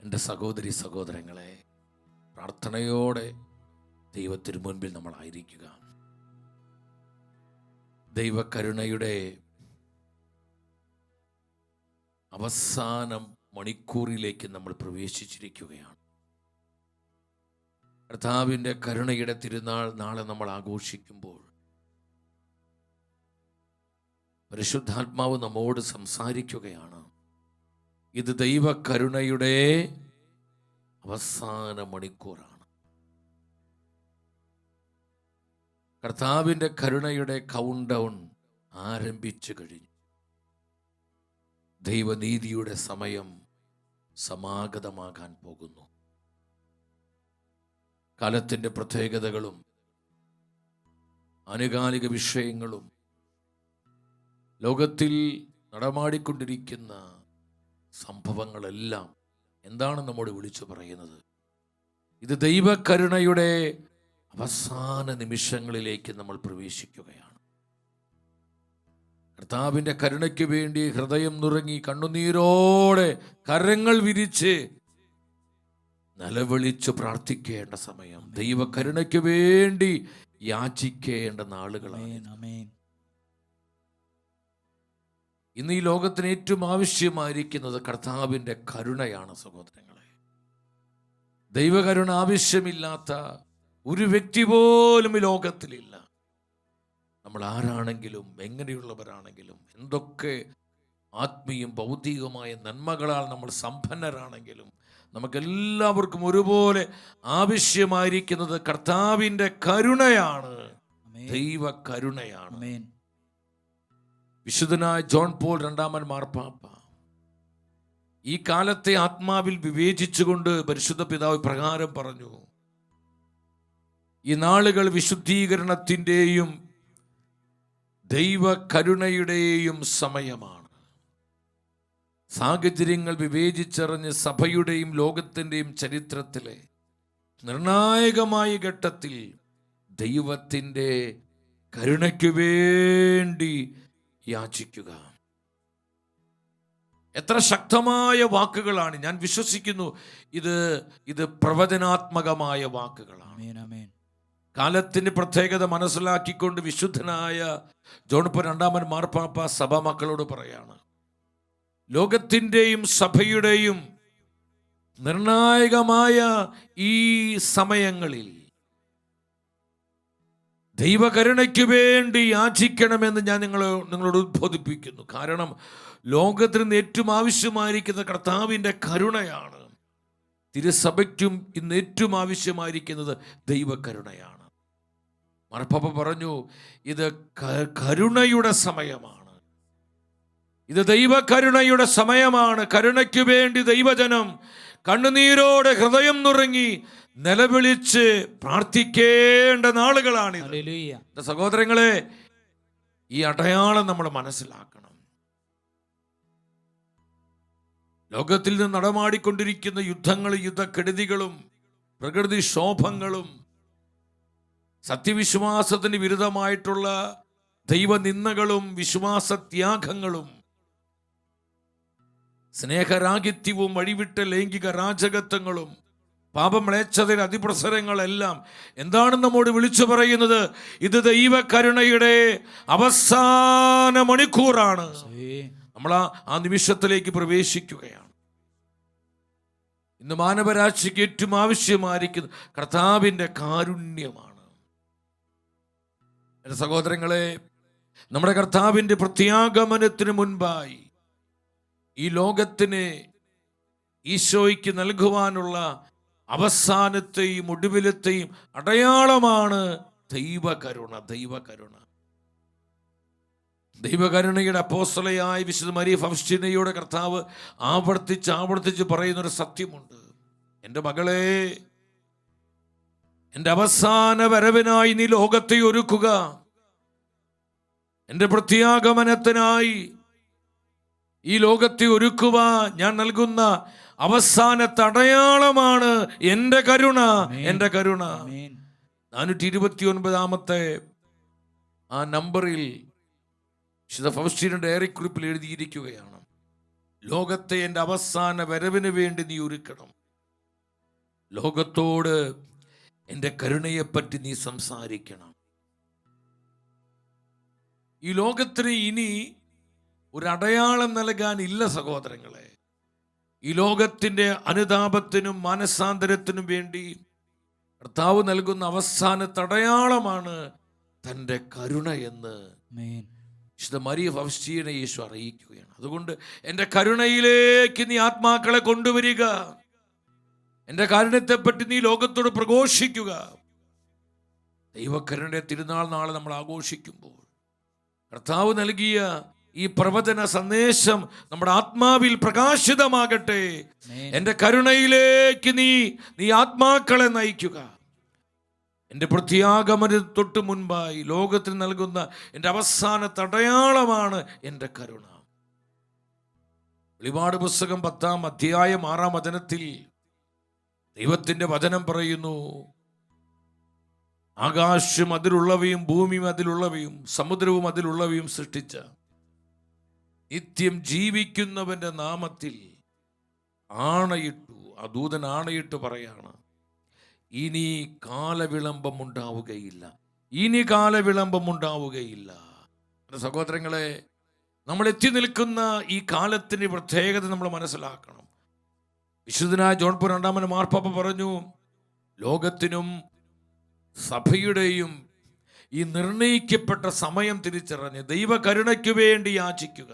എൻ്റെ സഹോദരി സഹോദരങ്ങളെ, പ്രാർത്ഥനയോടെ ദൈവത്തിനു മുൻപിൽ നമ്മളായിരിക്കുക. ദൈവകരുണയുടെ അവസാനം മണിക്കൂറിലേക്ക് നമ്മൾ പ്രവേശിച്ചിരിക്കുകയാണ്. കർത്താവിൻ്റെ കരുണയുടെ തിരുനാൾ നാളെ നമ്മൾ ആഘോഷിക്കുമ്പോൾ പരിശുദ്ധാത്മാവ് നമ്മോട് സംസാരിക്കുകയാണ്. ഇത് ദൈവകരുണയുടെ അവസാന മണിക്കൂറാണ്. കർത്താവിൻ്റെ കരുണയുടെ കൗണ്ട് ഡൗൺ ആരംഭിച്ചു കഴിഞ്ഞു. ദൈവനീതിയുടെ സമയം സമാഗതമാകാൻ പോകുന്നു. കാലത്തിൻ്റെ പ്രത്യേകതകളും ആനുകാലിക വിഷയങ്ങളും ലോകത്തിൽ നടമാടിക്കൊണ്ടിരിക്കുന്ന സംഭവങ്ങളെല്ലാം എന്താണ് നമ്മോട് വിളിച്ചു പറയുന്നത്? ഇത് ദൈവകരുണയുടെ അവസാന നിമിഷങ്ങളിലേക്ക് നമ്മൾ പ്രവേശിക്കുകയാണ്. കർത്താവിൻ്റെ കരുണയ്ക്ക് വേണ്ടി ഹൃദയം നുറങ്ങി കണ്ണുനീരോടെ കരങ്ങൾ വിരിച്ച് നിലവിളിച്ച് പ്രാർത്ഥിക്കേണ്ട സമയം, ദൈവകരുണയ്ക്ക് വേണ്ടി യാചിക്കേണ്ട നാളുകളാണ്. ഇന്ന് ഈ ലോകത്തിന് ഏറ്റവും ആവശ്യമായിരിക്കുന്നത് കർത്താവിൻ്റെ കരുണയാണ് സഹോദരങ്ങളെ. ദൈവകരുണ ആവശ്യമില്ലാത്ത ഒരു വ്യക്തി പോലും ഈ ലോകത്തിലില്ല. നമ്മൾ ആരാണെങ്കിലും എങ്ങനെയുള്ളവരാണെങ്കിലും എന്തൊക്കെ ആത്മീയം ഭൗതികമായ നന്മകളാൽ നമ്മൾ സമ്പന്നരാണെങ്കിലും നമുക്കെല്ലാവർക്കും ഒരുപോലെ ആവശ്യമായിരിക്കുന്നത് കർത്താവിൻ്റെ കരുണയാണ്, ദൈവ കരുണയാണ്. വിശുദ്ധനായ ജോൺ പോൾ രണ്ടാമൻ മാർപ്പാപ്പ ഈ കാലത്തെ ആത്മാവിൽ വിവേചിച്ചുകൊണ്ട് പരിശുദ്ധ പിതാവ് പ്രകാരം പറഞ്ഞു: ഈ നാളുകൾ വിശുദ്ധീകരണത്തിൻ്റെയും ദൈവകരുണയുടെയും സമയമാണ്. സാഹചര്യങ്ങൾ വിവേചിച്ചറിഞ്ഞ് സഭയുടെയും ലോകത്തിൻ്റെയും ചരിത്രത്തിലെ നിർണായകമായ ഘട്ടത്തിൽ ദൈവത്തിൻ്റെ കരുണയ്ക്ക് വേണ്ടി യാചിക്കുക. എത്ര ശക്തമായ വാക്കുകളാണ്! ഞാൻ വിശ്വസിക്കുന്നു ഇത് പ്രവചനാത്മകമായ വാക്കുകളാണ്. കാലത്തിന്റെ പ്രത്യേകത മനസ്സിലാക്കിക്കൊണ്ട് വിശുദ്ധനായ ജോൺ പോൾ രണ്ടാമൻ മാർപ്പാപ്പ സഭ മക്കളോട് പറയാണ്: ലോകത്തിൻ്റെയും സഭയുടെയും നിർണായകമായ ഈ സമയങ്ങളിൽ ദൈവകരുണയ്ക്ക് വേണ്ടി യാചിക്കണമെന്ന് ഞാൻ നിങ്ങളോട് ഉദ്ബോധിപ്പിക്കുന്നു. കാരണം ലോകത്തിന് ഏറ്റവും ആവശ്യമായിരിക്കുന്ന കർത്താവിൻ്റെ കരുണയാണ്. തിരുസഭയ്ക്കും ഇന്ന് ഏറ്റവും ആവശ്യമായിരിക്കുന്നത് ദൈവകരുണയാണ്. മാർപ്പാപ്പ പറഞ്ഞു, ഇത് കരുണയുടെ സമയമാണ്, ഇത് ദൈവകരുണയുടെ സമയമാണ്. കരുണയ്ക്ക് വേണ്ടി ദൈവജനം കണ്ണുനീരോടെ ഹൃദയം നുറങ്ങി നിലവിളിച്ച് പ്രാർത്ഥിക്കേണ്ട നാളുകളാണ്. സഹോദരങ്ങളെ, ഈ അടയാളം നമ്മൾ മനസ്സിലാക്കണം. ലോകത്തിൽ നിന്ന് നടമാടിക്കൊണ്ടിരിക്കുന്ന യുദ്ധങ്ങളും യുദ്ധക്കെടുതികളും പ്രകൃതിക്ഷോഭങ്ങളും സത്യവിശ്വാസത്തിന് വിരുദ്ധമായിട്ടുള്ള ദൈവനിന്ദകളും വിശ്വാസത്യാഗങ്ങളും സ്നേഹരാഹിത്യവും വഴിവിട്ട ലൈംഗിക രാജകത്വങ്ങളും പാപമ്ലേച്ഛതയുടെ അതിപ്രസരങ്ങളെല്ലാം എന്താണ് നമ്മോട് വിളിച്ചു പറയുന്നത്? ഇത് ദൈവകരുണയുടെ അവസാന മണിക്കൂറാണ്. നമ്മൾ ആ നിമിഷത്തിലേക്ക് പ്രവേശിക്കുകയാണ്. ഇന്ന് മാനവരാശിക്ക് ഏറ്റവും ആവശ്യമായിരിക്കുന്നത് കർത്താവിൻ്റെ കാരുണ്യമാണ്. എൻ്റെ സഹോദരങ്ങളെ, നമ്മുടെ കർത്താവിൻ്റെ പ്രത്യാഗമനത്തിന് മുൻപായി ഈ ലോകത്തിന് ഈശോയ്ക്ക് നൽകുവാനുള്ള അവസാനത്തെയും ഒടുവിലത്തെയും അടയാളമാണ് ദൈവകരുണ. ദൈവകരുണയുടെ അപ്പോസ്തലയായ വിശുദ്ധ മരിയ ഫൗസ്റ്റീനയോട് കർത്താവ് ആവർത്തിച്ച് പറയുന്നൊരു സത്യമുണ്ട്: എൻ്റെ മകളെ, എൻ്റെ അവസാന വരവിനായി നീ ലോകത്തെ ഒരുക്കുക. എൻ്റെ പ്രത്യാഗമനത്തിനായി ഈ ലോകത്തെ ഒരുക്കുക ഞാൻ നൽകുന്ന അവസാനത്തെ അടയാളമാണ് എൻ്റെ കരുണ. 429 ആ നമ്പറിൽ വിശുദ്ധ ഫൗസ്റ്റീന ഡയറി കുറിപ്പിൽ എഴുതിയിരിക്കുകയാണ്: ലോകത്തെ എൻ്റെ അവസാന വരവിന് വേണ്ടി നീ ഒരുക്കണം. ലോകത്തോട് എൻ്റെ കരുണയെപ്പറ്റി നീ സംസാരിക്കണം. ഈ ലോകത്തിന് ഇനി ഒരു അടയാളം നൽകാനില്ല സഹോദരങ്ങളെ. ഈ ലോകത്തിൻ്റെ അനുതാപത്തിനും മാനസാന്തരത്തിനും വേണ്ടി കർത്താവ് നൽകുന്ന അവസാനത്തെ അടയാളമാണ് തൻ്റെ കരുണ എന്ന് വിശുദ്ധ മറിയ ഫൗസ്റ്റീനെ യേശു അറിയിക്കുകയാണ്. അതുകൊണ്ട് എൻ്റെ കരുണയിലേക്ക് നീ ആത്മാക്കളെ കൊണ്ടുവരിക. എൻ്റെ കാരുണ്യത്തെപ്പറ്റി നീ ലോകത്തോട് പ്രഘോഷിക്കുക. ദൈവകരുണയുടെ തിരുനാൾ നാളെ നമ്മൾ ആഘോഷിക്കുമ്പോൾ കർത്താവ് നൽകിയ ഈ പ്രവചന സന്ദേശം നമ്മുടെ ആത്മാവിൽ പ്രകാശിതമാകട്ടെ. എൻ്റെ കരുണയിലേക്ക് നീ ആത്മാക്കളെ നയിക്കുക. എൻ്റെ പ്രത്യാഗമന തൊട്ട് മുൻപായി ലോകത്തിന് നൽകുന്ന എൻ്റെ അവസാനത്തെ അടയാളമാണ് എൻ്റെ കരുണ. വെളിപാട് പുസ്തകം 10-ാം അധ്യായം 6-ാം വചനത്തിൽ ദൈവത്തിൻ്റെ വചനം പറയുന്നു, ആകാശം അതിലുള്ളവയും ഭൂമിയും അതിലുള്ളവയും സമുദ്രവും അതിലുള്ളവയും സൃഷ്ടിച്ച നിത്യം ജീവിക്കുന്നവൻ്റെ നാമത്തിൽ ആണയിട്ടു, ആ ദൂതൻ ആണയിട്ട് പറയാണ്, ഇനി കാലവിളംബം ഉണ്ടാവുകയില്ല, ഇനി കാലവിളംബം ഉണ്ടാവുകയില്ല. സഹോദരങ്ങളെ, നമ്മൾ എത്തി നിൽക്കുന്ന ഈ കാലത്തിൻ്റെ പ്രത്യേകത നമ്മൾ മനസ്സിലാക്കണം. വിശുദ്ധനായ ജോൺ പോൾ രണ്ടാമൻ മാർപ്പാപ്പ പറഞ്ഞു, ലോകത്തിനും സഭയുടെയും ഈ നിർണയിക്കപ്പെട്ട സമയം തിരിച്ചറിഞ്ഞ് ദൈവകരുണയ്ക്ക് വേണ്ടി യാചിക്കുക.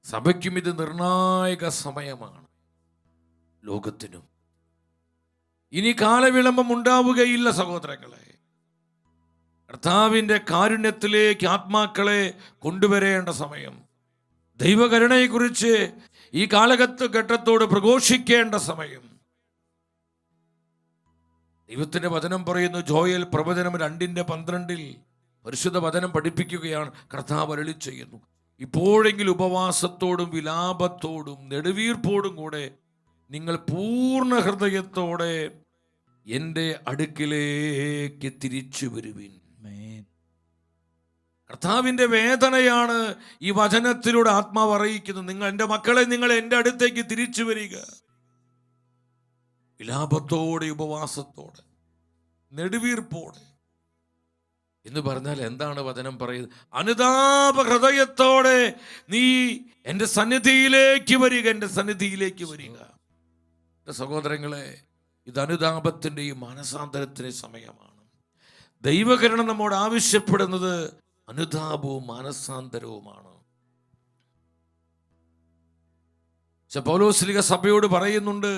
സഭയ്ക്കും ഇത് നിർണായക സമയമാണ്. ലോകത്തിനും ഇനി കാലവിളംബം ഉണ്ടാവുകയില്ല സഹോദരങ്ങളെ. കർത്താവിൻ്റെ കാരുണ്യത്തിലേക്ക് ആത്മാക്കളെ കൊണ്ടുവരേണ്ട സമയം, ദൈവകരുണയെക്കുറിച്ച് ഈ കാലഘട്ടത്തോട് പ്രഘോഷിക്കേണ്ട സമയം. ദൈവത്തിൻ്റെ വചനം പറയുന്നു, ജോയൽ പ്രവചനം 2:12 പരിശുദ്ധ വചനം പഠിപ്പിക്കുകയാണ്. കർത്താവ് അരുളി ചെയ്യുന്നു, ഇപ്പോഴെങ്കിലും ഉപവാസത്തോടും വിലാപത്തോടും നെടുവീർപ്പോടും കൂടെ നിങ്ങൾ പൂർണ്ണ ഹൃദയത്തോടെ എൻ്റെ അടുക്കിലേക്ക് തിരിച്ചു വരുവിൻ. കർത്താവിൻ്റെ വേദനയാണ് ഈ വചനത്തിലൂടെ ആത്മാവ് അറിയിക്കുന്നത്. നിങ്ങൾ എൻ്റെ മക്കളെ, നിങ്ങൾ എൻ്റെ അടുത്തേക്ക് തിരിച്ചു വരിക. വിലാപത്തോടെ, ഉപവാസത്തോടെ, നെടുവീർപ്പോടെ എന്ന് പറഞ്ഞാൽ എന്താണ് വചനം പറയുന്നത്? അനുതാപ ഹൃദയത്തോടെ നീ എൻ്റെ സന്നിധിയിലേക്ക് വരിക, എൻ്റെ സന്നിധിയിലേക്ക് വരിക. എൻ്റെ സഹോദരങ്ങളെ, ഇത് അനുതാപത്തിൻ്റെയും മാനസാന്തരത്തിൻ്റെയും സമയമാണ്. ദൈവകരുണ നമ്മോട് ആവശ്യപ്പെടുന്നത് അനുതാപവും മാനസാന്തരവുമാണ്. പൗലോസ് സഭയോട് പറയുന്നുണ്ട്,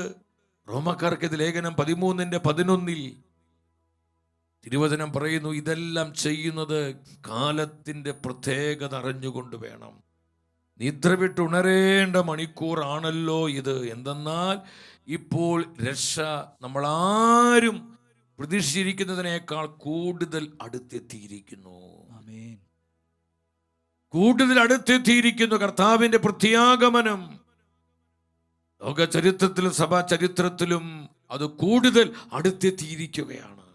റോമക്കാർക്ക് ലേഖനം 13:11 തിരുവചനം പറയുന്നു, ഇതെല്ലാം ചെയ്യുന്നത് കാലത്തിൻ്റെ പ്രത്യേകത അറിഞ്ഞുകൊണ്ട് വേണം. നിദ്ര വിട്ട് ഉണരേണ്ട മണിക്കൂറാണല്ലോ ഇത്. എന്തെന്നാൽ ഇപ്പോൾ രക്ഷ നമ്മളാരും പ്രതീക്ഷിച്ചിരിക്കുന്നതിനേക്കാൾ കൂടുതൽ അടുത്തെത്തിയിരിക്കുന്നു. കൂടുതൽ അടുത്തെത്തിയിരിക്കുന്നു. കർത്താവിൻ്റെ പ്രത്യാഗമനം ലോക ചരിത്രത്തിലും സഭാ ചരിത്രത്തിലും അത് കൂടുതൽ അടുത്തെത്തിയിരിക്കുകയാണ്.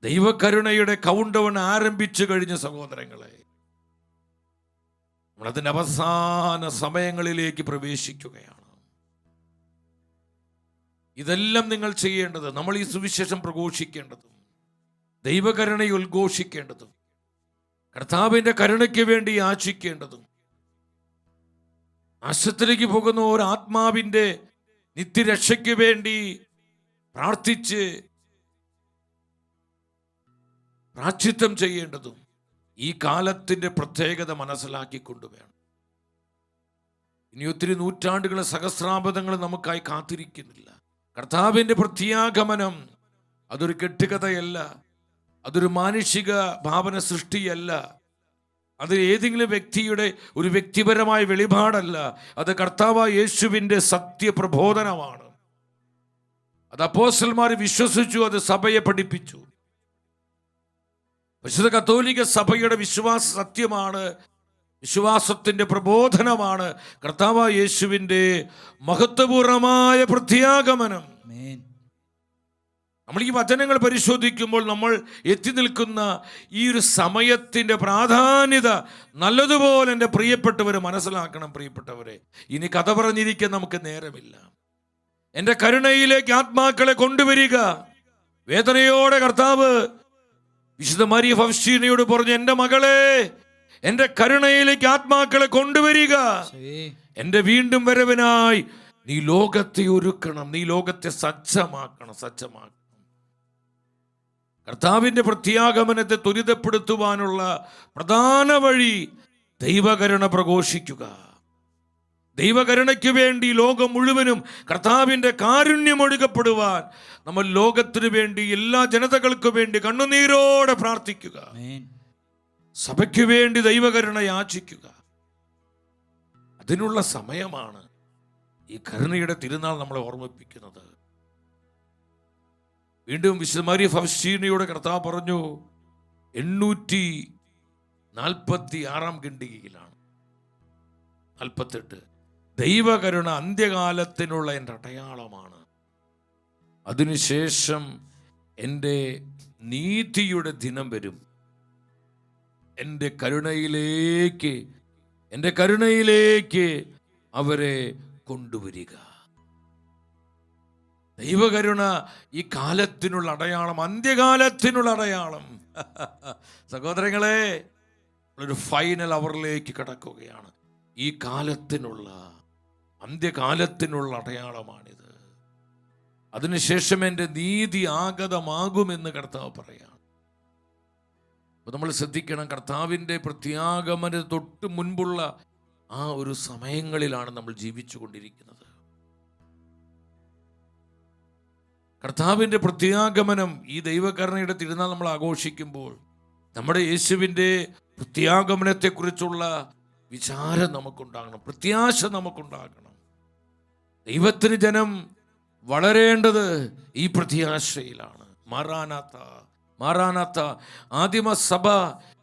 ദൈവകരുണയുടെ കൗണ്ട് ഡൗൺ ആരംഭിച്ചു കഴിഞ്ഞ സഹോദരങ്ങളെ, നമ്മളതിൻ്റെ അവസാന സമയങ്ങളിലേക്ക് പ്രവേശിക്കുകയാണ്. ഇതെല്ലാം നിങ്ങൾ ചെയ്യേണ്ടത്, നമ്മൾ ഈ സുവിശേഷം പ്രഘോഷിക്കേണ്ടതും ദൈവകരുണയെ ഉദ്ഘോഷിക്കേണ്ടതും കർത്താവിൻ്റെ കരുണയ്ക്ക് വേണ്ടി യാചിക്കേണ്ടതും നാശത്തിലേക്ക് പോകുന്ന ഒരു ആത്മാവിൻ്റെ നിത്യരക്ഷയ്ക്ക് വേണ്ടി പ്രാർത്ഥിച്ച് പ്രാശ്ചിത്തം ചെയ്യേണ്ടതും ഈ കാലത്തിൻ്റെ പ്രത്യേകത മനസ്സിലാക്കിക്കൊണ്ട് വേണം. ഇനി ഒത്തിരി നൂറ്റാണ്ടുകളെ സഹസ്രാബ്ദങ്ങൾ നമുക്കായി കാത്തിരിക്കുന്നില്ല. കർത്താവിൻ്റെ പ്രത്യാഗമനം അതൊരു കെട്ടുകഥയല്ല, അതൊരു മാനുഷിക ഭാവന സൃഷ്ടിയല്ല, അത് ഏതെങ്കിലും വ്യക്തിയുടെ ഒരു വ്യക്തിപരമായ വെളിപാടല്ല. അത് കർത്താവായ യേശുവിൻ്റെ സത്യപ്രബോധനമാണ്. അത് അപ്പോസ്തലന്മാർ വിശ്വസിച്ചു, അത് സഭയെ പഠിപ്പിച്ചു. വിശുദ്ധ കത്തോലിക്ക സഭയുടെ വിശ്വാസ സത്യമാണ്, വിശ്വാസത്തിൻ്റെ പ്രബോധനമാണ് കർത്താവായ യേശുവിൻ്റെ മഹത്വപൂർണമായ പ്രത്യാഗമനം. നമ്മൾ ഈ വചനങ്ങൾ പരിശോധിക്കുമ്പോൾ നമ്മൾ എത്തി നിൽക്കുന്ന ഈ ഒരു സമയത്തിൻ്റെ പ്രാധാന്യത നല്ലതുപോലെ എൻ്റെ പ്രിയപ്പെട്ടവരെ മനസ്സിലാക്കണം. പ്രിയപ്പെട്ടവരെ, ഇനി കഥ പറഞ്ഞിരിക്കാൻ നമുക്ക് നേരമില്ല. എൻ്റെ കരുണയിലേക്ക് ആത്മാക്കളെ കൊണ്ടുവരിക. വേദനയോടെ കർത്താവ് വിശുദ്ധ മരിയ ഫൗസ്റ്റീനയോട് പറഞ്ഞു, എൻ്റെ മകളെ, എൻ്റെ കരുണയിലേക്ക് ആത്മാക്കളെ കൊണ്ടുവരിക. എൻ്റെ വീണ്ടും വരവിനായി നീ ലോകത്തെ ഒരുക്കണം, നീ ലോകത്തെ സജ്ജമാക്കണം. കർത്താവിൻ്റെ പ്രത്യാഗമനത്തെ ത്വരിതപ്പെടുത്തുവാനുള്ള പ്രധാന വഴി ദൈവകരുണ പ്രഘോഷിക്കുക. ദൈവകരുണയ്ക്ക് വേണ്ടി ലോകം മുഴുവനും കർത്താവിൻ്റെ കാരുണ്യം ഒഴുകപ്പെടുവാൻ നമ്മൾ ലോകത്തിനു വേണ്ടി, എല്ലാ ജനതകൾക്കു വേണ്ടി കണ്ണുനീരോടെ പ്രാർത്ഥിക്കുക. സഭയ്ക്ക് വേണ്ടി ദൈവകരുണ യാചിക്കുക. അതിനുള്ള സമയമാണ് ഈ കരുണയുടെ തിരുനാൾ നമ്മളെ ഓർമ്മിപ്പിക്കുന്നത്. വീണ്ടും വിശുദ്ധ മരിയ ഫൗസ്റ്റീനയോട് കർത്താവ് പറഞ്ഞു, 846 ഖണ്ഡികയിലാണ് 48, ദൈവകരുണ അന്ത്യകാലത്തിനുള്ള എൻ്റെ അടയാളമാണ്. അതിനുശേഷം എൻ്റെ നീതിയുടെ ദിനം വരും. എൻ്റെ കരുണയിലേക്ക് അവരെ കൊണ്ടുവരിക. ദൈവകരുണ ഈ കാലത്തിനുള്ള അടയാളം, അന്ത്യകാലത്തിനുള്ള അടയാളം. സഹോദരങ്ങളെ, ഒരു ഫൈനൽ അവറിലേക്ക് കടക്കുകയാണ്. ഈ കാലത്തിനുള്ള, അന്ത്യകാലത്തിനുള്ള അടയാളമാണിത്. അതിനുശേഷം എൻ്റെ നീതി ആഗതമാകുമെന്ന് കർത്താവ് പറയാം. അപ്പോൾ നമ്മൾ ശ്രദ്ധിക്കണം, കർത്താവിൻ്റെ പ്രത്യാഗമന തൊട്ട് മുൻപുള്ള ആ ഒരു സമയങ്ങളിലാണ് നമ്മൾ ജീവിച്ചു കൊണ്ടിരിക്കുന്നത്. കർത്താവിൻ്റെ പ്രത്യാഗമനം, ഈ ദൈവകരുണയുടെ തിരുനാൾ നമ്മൾ ആഘോഷിക്കുമ്പോൾ നമ്മുടെ യേശുവിൻ്റെ പ്രത്യാഗമനത്തെക്കുറിച്ചുള്ള വിചാരം നമുക്കുണ്ടാകണം, പ്രത്യാശ നമുക്കുണ്ടാകണം. ദൈവത്തിന് ജനം വളരേണ്ടത് ഈ പ്രത്യാശയിലാണ്. മാറാനാത്ത ആദിമ സഭ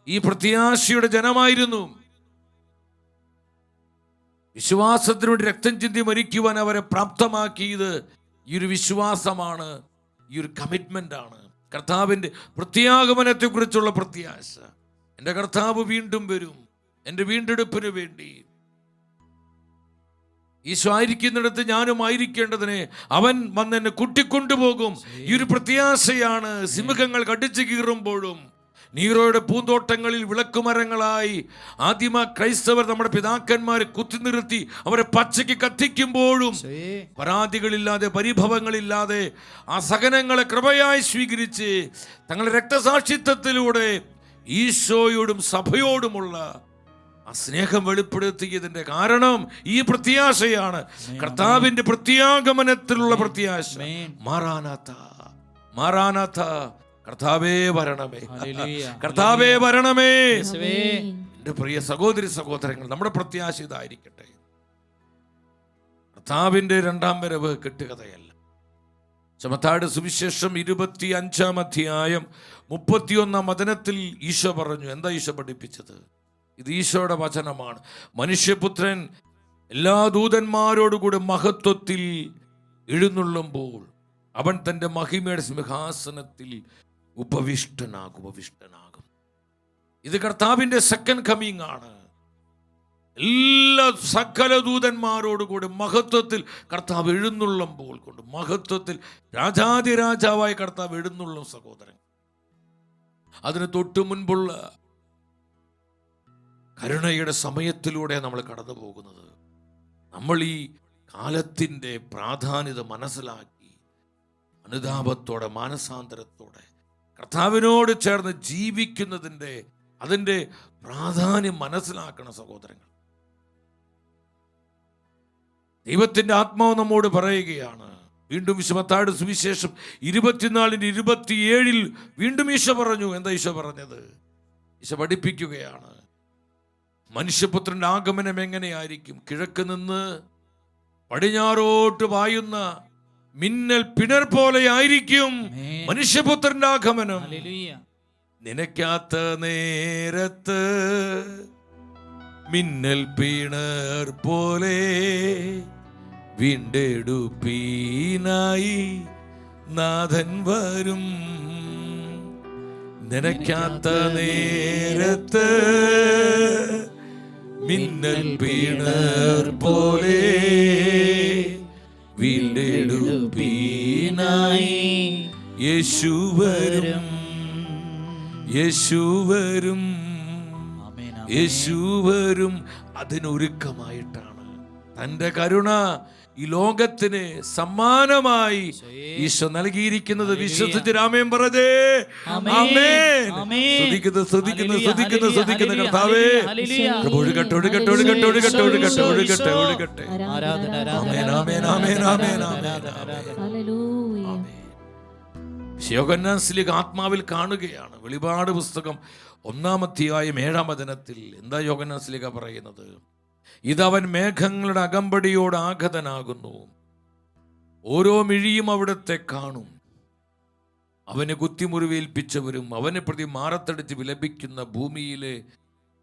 ഈ പ്രത്യാശയുടെ ജനമായിരുന്നു. വിശ്വാസത്തിനുവേണ്ടി രക്തം ചിന്തി മരിക്കുവാൻ അവരെ പ്രാപ്തമാക്കിയത് ഈ ഒരു വിശ്വാസമാണ്, ഈ ഒരു കമ്മിറ്റ്മെന്റ് ആണ്. കർത്താവിൻ്റെ പ്രത്യാഗമനത്തെക്കുറിച്ചുള്ള പ്രത്യാശ. എൻ്റെ കർത്താവ് വീണ്ടും വരും, എൻ്റെ വീണ്ടെടുപ്പിന് വേണ്ടി. ഈശോ ആയിരിക്കുന്നിടത്ത് ഞാനും ആയിരിക്കേണ്ടതിന് അവൻ വന്ന് എന്നെ കൂട്ടിക്കൊണ്ടുപോകും. ഈ ഒരു പ്രത്യാശയാണ് സിംഹങ്ങൾ കടിച്ചു കീറുമ്പോഴും, നീറോയുടെ പൂന്തോട്ടങ്ങളിൽ വിളക്കുമരങ്ങളായി ആദിമ ക്രൈസ്തവർ നമ്മുടെ പിതാക്കന്മാരെ കുത്തിനിർത്തി അവരെ പച്ചയ്ക്ക് കത്തിക്കുമ്പോഴും പരാതികളില്ലാതെ, പരിഭവങ്ങളില്ലാതെ ആ സഹനങ്ങളെ കൃപയായി സ്വീകരിച്ച് തങ്ങളുടെ രക്തസാക്ഷിത്വത്തിലൂടെ ഈശോയോടും സഭയോടുമുള്ള ആ സ്നേഹം വെളിപ്പെടുത്തിയതിന്റെ കാരണം ഈ പ്രത്യാശയാണ്. കർത്താവിന്റെ പ്രത്യാഗമനത്തിലുള്ള പ്രത്യാശ. മാറാനാത്ത കർത്താവേ വരണമേ, കർത്താവേ വരണമേ. എൻ്റെ പ്രിയ സഹോദരി സഹോദരങ്ങൾ, നമ്മുടെ പ്രത്യാശ ഇതായിരിക്കട്ടെ. കർത്താവിന്റെ രണ്ടാം വരവ് കെട്ടുകഥയല്ല. മത്തായിയുടെ സുവിശേഷം 25-ാം അധ്യായം 31-ാം വചനത്തിൽ ഈശോ പറഞ്ഞു. എന്താ ഈശോ പഠിപ്പിച്ചത്? ഇത് ഈശോയുടെ വചനമാണ്. മനുഷ്യപുത്രൻ എല്ലാ ദൂതന്മാരോടുകൂടെ മഹത്വത്തിൽ എഴുന്നള്ളുമ്പോൾ അവൻ തൻ്റെ മഹിമയുടെ സിംഹാസനത്തിൽ ഉപവിഷ്ടനാകും. ഇത് കർത്താവിൻ്റെ സെക്കൻഡ് കമ്മിങ് ആണ്. എല്ലാ സകല ദൂതന്മാരോടുകൂടി മഹത്വത്തിൽ കർത്താവ് എഴുന്നള്ളുമ്പോൾ കൊണ്ട്, മഹത്വത്തിൽ രാജാതിരാജാവായ കർത്താവ് എഴുന്നള്ളും. സഹോദരൻ, അതിന് തൊട്ടു മുൻപുള്ള കരുണയുടെ സമയത്തിലൂടെ നമ്മൾ കടന്നു പോകുന്നത്. നമ്മൾ ഈ കാലത്തിൻ്റെ പ്രാധാന്യത മനസ്സിലാക്കി അനുതാപത്തോടെ, മാനസാന്തരത്തോടെ കർത്താവിനോട് ചേർന്ന് ജീവിക്കുന്നതിൻ്റെ, അതിൻ്റെ പ്രാധാന്യം മനസ്സിലാക്കണം സഹോദരങ്ങൾ. ദൈവത്തിൻ്റെ ആത്മാവ് നമ്മോട് പറയുകയാണ്. വീണ്ടും മത്തായിയുടെ സുവിശേഷം 24-27 വീണ്ടും ഈശോ പറഞ്ഞു. എന്താ ഈശോ പറഞ്ഞത്? ഈശോ പഠിപ്പിക്കുകയാണ്. മനുഷ്യപുത്രന്റെ ആഗമനം എങ്ങനെയായിരിക്കും? കിഴക്ക് നിന്ന് പടിഞ്ഞാറോട്ട് പായുന്ന മിന്നൽ പിണർ പോലെ ആയിരിക്കും മനുഷ്യപുത്രന്റെ ആഗമനം. നനയ്ക്കാത്ത നേരത്ത് മിന്നൽ പിണർ പോലെ വീണ്ടെടുപ്പീനായി നാഥൻ വരും. നനയ്ക്കാത്ത നേരത്ത് മിന്നൽ വീണർ പോലെ വീണ്ടെടുപ്പീനായി യേശു വരും, യേശു വരും, യേശു വരും. അതിനൊരുക്കമായിട്ടാണ് തന്റെ കരുണ ഈ ലോകത്തിന് സമ്മാനമായി ഈശോ നൽകിയിരിക്കുന്നത്. വിശ്വസിച്ച് ആമേൻ പറഞ്ഞേ. ആമേൻ. സ്തുതിക്കുന്നു, സ്തുതിക്കുന്നു, സ്തുതിക്കുന്നു, സ്തുതിക്കുന്നു കർത്താവേ. ഒഴുകട്ടെ, ഒഴുകട്ടെ, ഒഴുകട്ടെ, ഒഴുകട്ടെ, ഒഴുകട്ടെ, ഒഴുകട്ടെ, ഒഴുകട്ടെ. ആമേൻ, ആമേൻ, ആമേൻ, ആമേൻ, ആമേൻ. യോഹന്നാൻ ശ്ലീഹ ആത്മാവിൽ കാണുകയാണ്. വെളിപാട് പുസ്തകം 1-ാം അധ്യായം 7-ാം വചനത്തിൽ എന്താ യോഹന്നാൻ ശ്ലീഹ പറയുന്നത്? ഇതവൻ മേഘങ്ങളുടെ അകമ്പടിയോട് ആഗതനാകുന്നു, ഓരോ മിഴിയും അവിടത്തെ കാണും. അവനെ കുത്തിമുറിവേൽപ്പിച്ചവരും അവനെ പ്രതി മാറത്തടിച്ച് വിലപിക്കുന്ന ഭൂമിയിലെ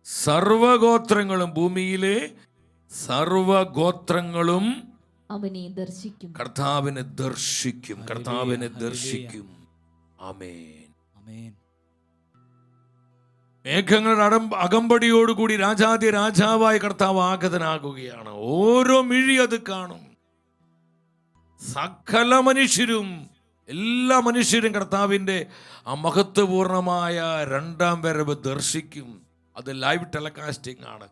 സർവഗോത്രങ്ങളും, ഭൂമിയിലെ സർവഗോത്രങ്ങളും അവനെ ദർശിക്കും, കർത്താവിനെ ദർശിക്കും, കർത്താവിനെ ദർശിക്കും. ആമേൻ, ആമേൻ. മേഘങ്ങളുടെ അകമ്പടിയോടുകൂടി രാജാതി രാജാവായ കർത്താവ് ആഗതനാകുകയാണ്. ഓരോ മിഴി അത് കാണും. സകല മനുഷ്യരും, എല്ലാ മനുഷ്യരും കർത്താവിൻ്റെ ആ മഹത്വപൂർണമായ 2-ാം വരവ് ദർശിക്കും. അത് ലൈവ് ടെലികാസ്റ്റിംഗ് ആണ്.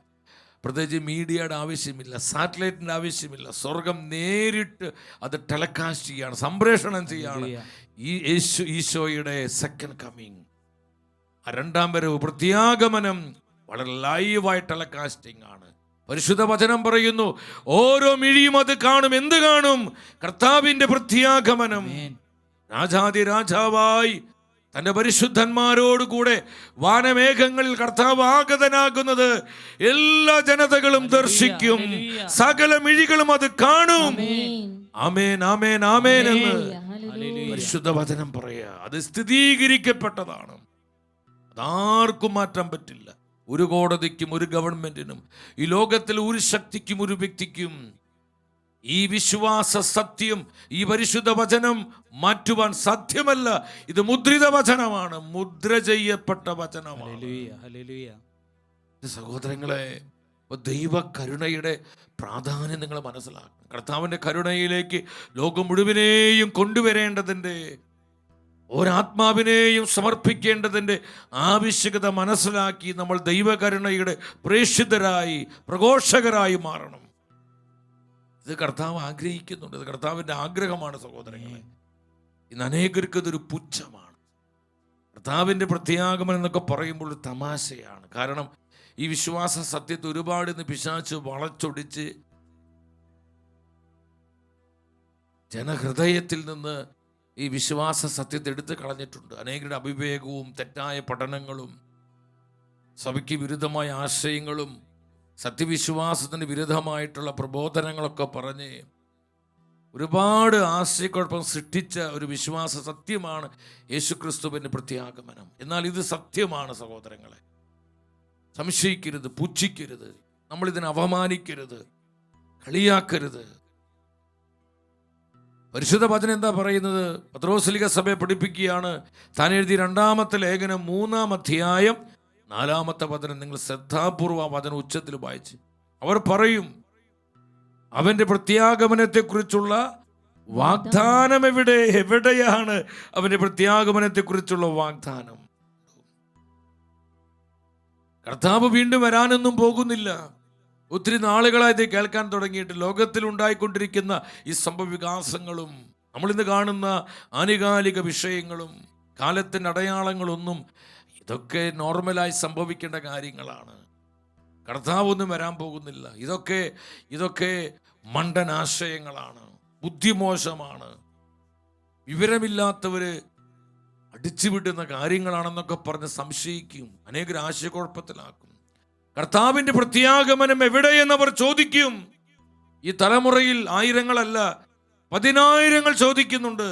പ്രത്യേകിച്ച് മീഡിയയുടെ ആവശ്യമില്ല, സാറ്റലൈറ്റിൻ്റെ ആവശ്യമില്ല. സ്വർഗം നേരിട്ട് അത് ടെലികാസ്റ്റ് ചെയ്യാണ്, സംപ്രേഷണം ചെയ്യാണ്. ഈ ഈശോയുടെ സെക്കൻഡ് കമ്മിങ്, 2-ാം വരവ്, പ്രത്യാഗമനം വളരെ ലൈവായി ടെലികാസ്റ്റിംഗ് ആണ്. പരിശുദ്ധ വചനം പറയുന്നു, ഓരോ മിഴിയും അത് കാണും. എന്ത് കാണും? കർത്താവിന്റെ പ്രത്യാഗമനം. രാജാതി രാജാവായി തന്റെ പരിശുദ്ധന്മാരോടുകൂടെ വാനമേഘങ്ങളിൽ കർത്താവ് ആഗതനാകുന്നത് എല്ലാ ജനതകളും ദർശിക്കും, സകല മിഴികളും അത് കാണും. ആമേൻ, ആമേൻ, ആമേൻ എന്ന് പരിശുദ്ധ വചനം പറയാ. അത് സ്ഥിരീകരിക്കപ്പെട്ടതാണ്. അതാർക്കും മാറ്റാൻ പറ്റില്ല. ഒരു കോടതിക്കും ഒരു ഗവൺമെന്റിനും ഈ ലോകത്തിൽ ഒരു ശക്തിക്കും ഒരു വ്യക്തിക്കും ഈ വിശ്വാസ സത്യം, ഈ പരിശുദ്ധ വചനം മാറ്റുവാൻ സാധ്യമല്ല. ഇത് മുദ്രിത വചനമാണ്, മുദ്ര ചെയ്യപ്പെട്ട വചനമാണ്. സഹോദരങ്ങളെ, ദൈവ കരുണയുടെ പ്രാധാന്യം നിങ്ങൾ മനസ്സിലാക്കണം. കർത്താവിന്റെ കരുണയിലേക്ക് ലോകം മുഴുവനെയും കൊണ്ടുവരേണ്ടതിൻ്റെ, ഒരാത്മാവിനെയും സമർപ്പിക്കേണ്ടതിൻ്റെ ആവശ്യകത മനസ്സിലാക്കി നമ്മൾ ദൈവകരുണയുടെ പ്രേക്ഷിതരായി, പ്രഘോഷകരായി മാറണം. ഇത് കർത്താവ് ആഗ്രഹിക്കുന്നുണ്ട്. ഇത് കർത്താവിൻ്റെ ആഗ്രഹമാണ് സഹോദരങ്ങളെ. ഇന്ന് അനേകർക്ക് ഇതൊരു പുച്ഛമാണ്. കർത്താവിൻ്റെ പ്രത്യാഗമനം എന്നൊക്കെ പറയുമ്പോൾ ഒരു തമാശയാണ്. കാരണം ഈ വിശ്വാസ സത്യത്തെ ഒരുപാട് ഇന്ന് പിശാച് വളച്ചൊടിച്ച് ജനഹൃദയത്തിൽ നിന്ന് ഈ വിശ്വാസ സത്യത്തെ എടുത്തു കളഞ്ഞിട്ടുണ്ട്. അനേകരുടെ അവിവേകവും തെറ്റായ പഠനങ്ങളും സഭയ്ക്ക് വിരുദ്ധമായ ആശയങ്ങളും സത്യവിശ്വാസത്തിന് വിരുദ്ധമായിട്ടുള്ള പ്രബോധനങ്ങളൊക്കെ പറഞ്ഞ് ഒരുപാട് ആശയക്കുഴപ്പം സൃഷ്ടിച്ച ഒരു വിശ്വാസ സത്യമാണ് യേശുക്രിസ്തുവിൻ്റെ പ്രത്യാഗമനം. എന്നാൽ ഇത് സത്യമാണ് സഹോദരങ്ങളെ. സംശയിക്കരുത്, പുച്ഛിക്കരുത്, നമ്മളിതിനെ അപമാനിക്കരുത്, കളിയാക്കരുത്. പരിശുദ്ധ വചനം എന്താ പറയുന്നത്? പത്രോസ്ലിഹ സഭയെ പഠിപ്പിക്കുകയാണ്. താൻ എഴുതിയ 2-ാമത്തെ ലേഖനം 3-ാം അധ്യായം 4-ാമത്തെ വചനം നിങ്ങൾ ശ്രദ്ധാപൂർവ്വം വചനം ഉച്ചത്തിൽ വായിച്ച്. അവർ പറയും, അവന്റെ പ്രത്യാഗമനത്തെക്കുറിച്ചുള്ള വാഗ്ദാനം എവിടെയാണ് അവന്റെ പ്രത്യാഗമനത്തെക്കുറിച്ചുള്ള വാഗ്ദാനം? കർത്താവ് വീണ്ടും വരാനൊന്നും പോകുന്നില്ല. ഒത്തിരി നാളുകളായി ഇത് കേൾക്കാൻ തുടങ്ങിയിട്ട് ലോകത്തിൽ ഉണ്ടായിക്കൊണ്ടിരിക്കുന്ന ഈ സംഭവവികാസങ്ങളും നമ്മളിന്ന് കാണുന്ന ആനുകാലിക വിഷയങ്ങളും കാലത്തിൻ്റെ അടയാളങ്ങളൊന്നും ഇതൊക്കെ നോർമലായി സംഭവിക്കേണ്ട കാര്യങ്ങളാണ്. കർത്താവൊന്നും വരാൻ പോകുന്നില്ല. ഇതൊക്കെ മണ്ടനാശയങ്ങളാണ്, ബുദ്ധിമോശമാണ്, വിവരമില്ലാത്തവര് അടിച്ചുവിടുന്ന കാര്യങ്ങളാണെന്നൊക്കെ പറഞ്ഞ് സംശയിക്കും, അനേകർ ആശയക്കുഴപ്പത്തിലാക്കും. കർത്താവിൻ്റെ പ്രത്യാഗമനം എവിടെയെന്നവർ ചോദിക്കും. ഈ തലമുറയിൽ ആയിരങ്ങളല്ല 10,000 ചോദിക്കുന്നുണ്ട്.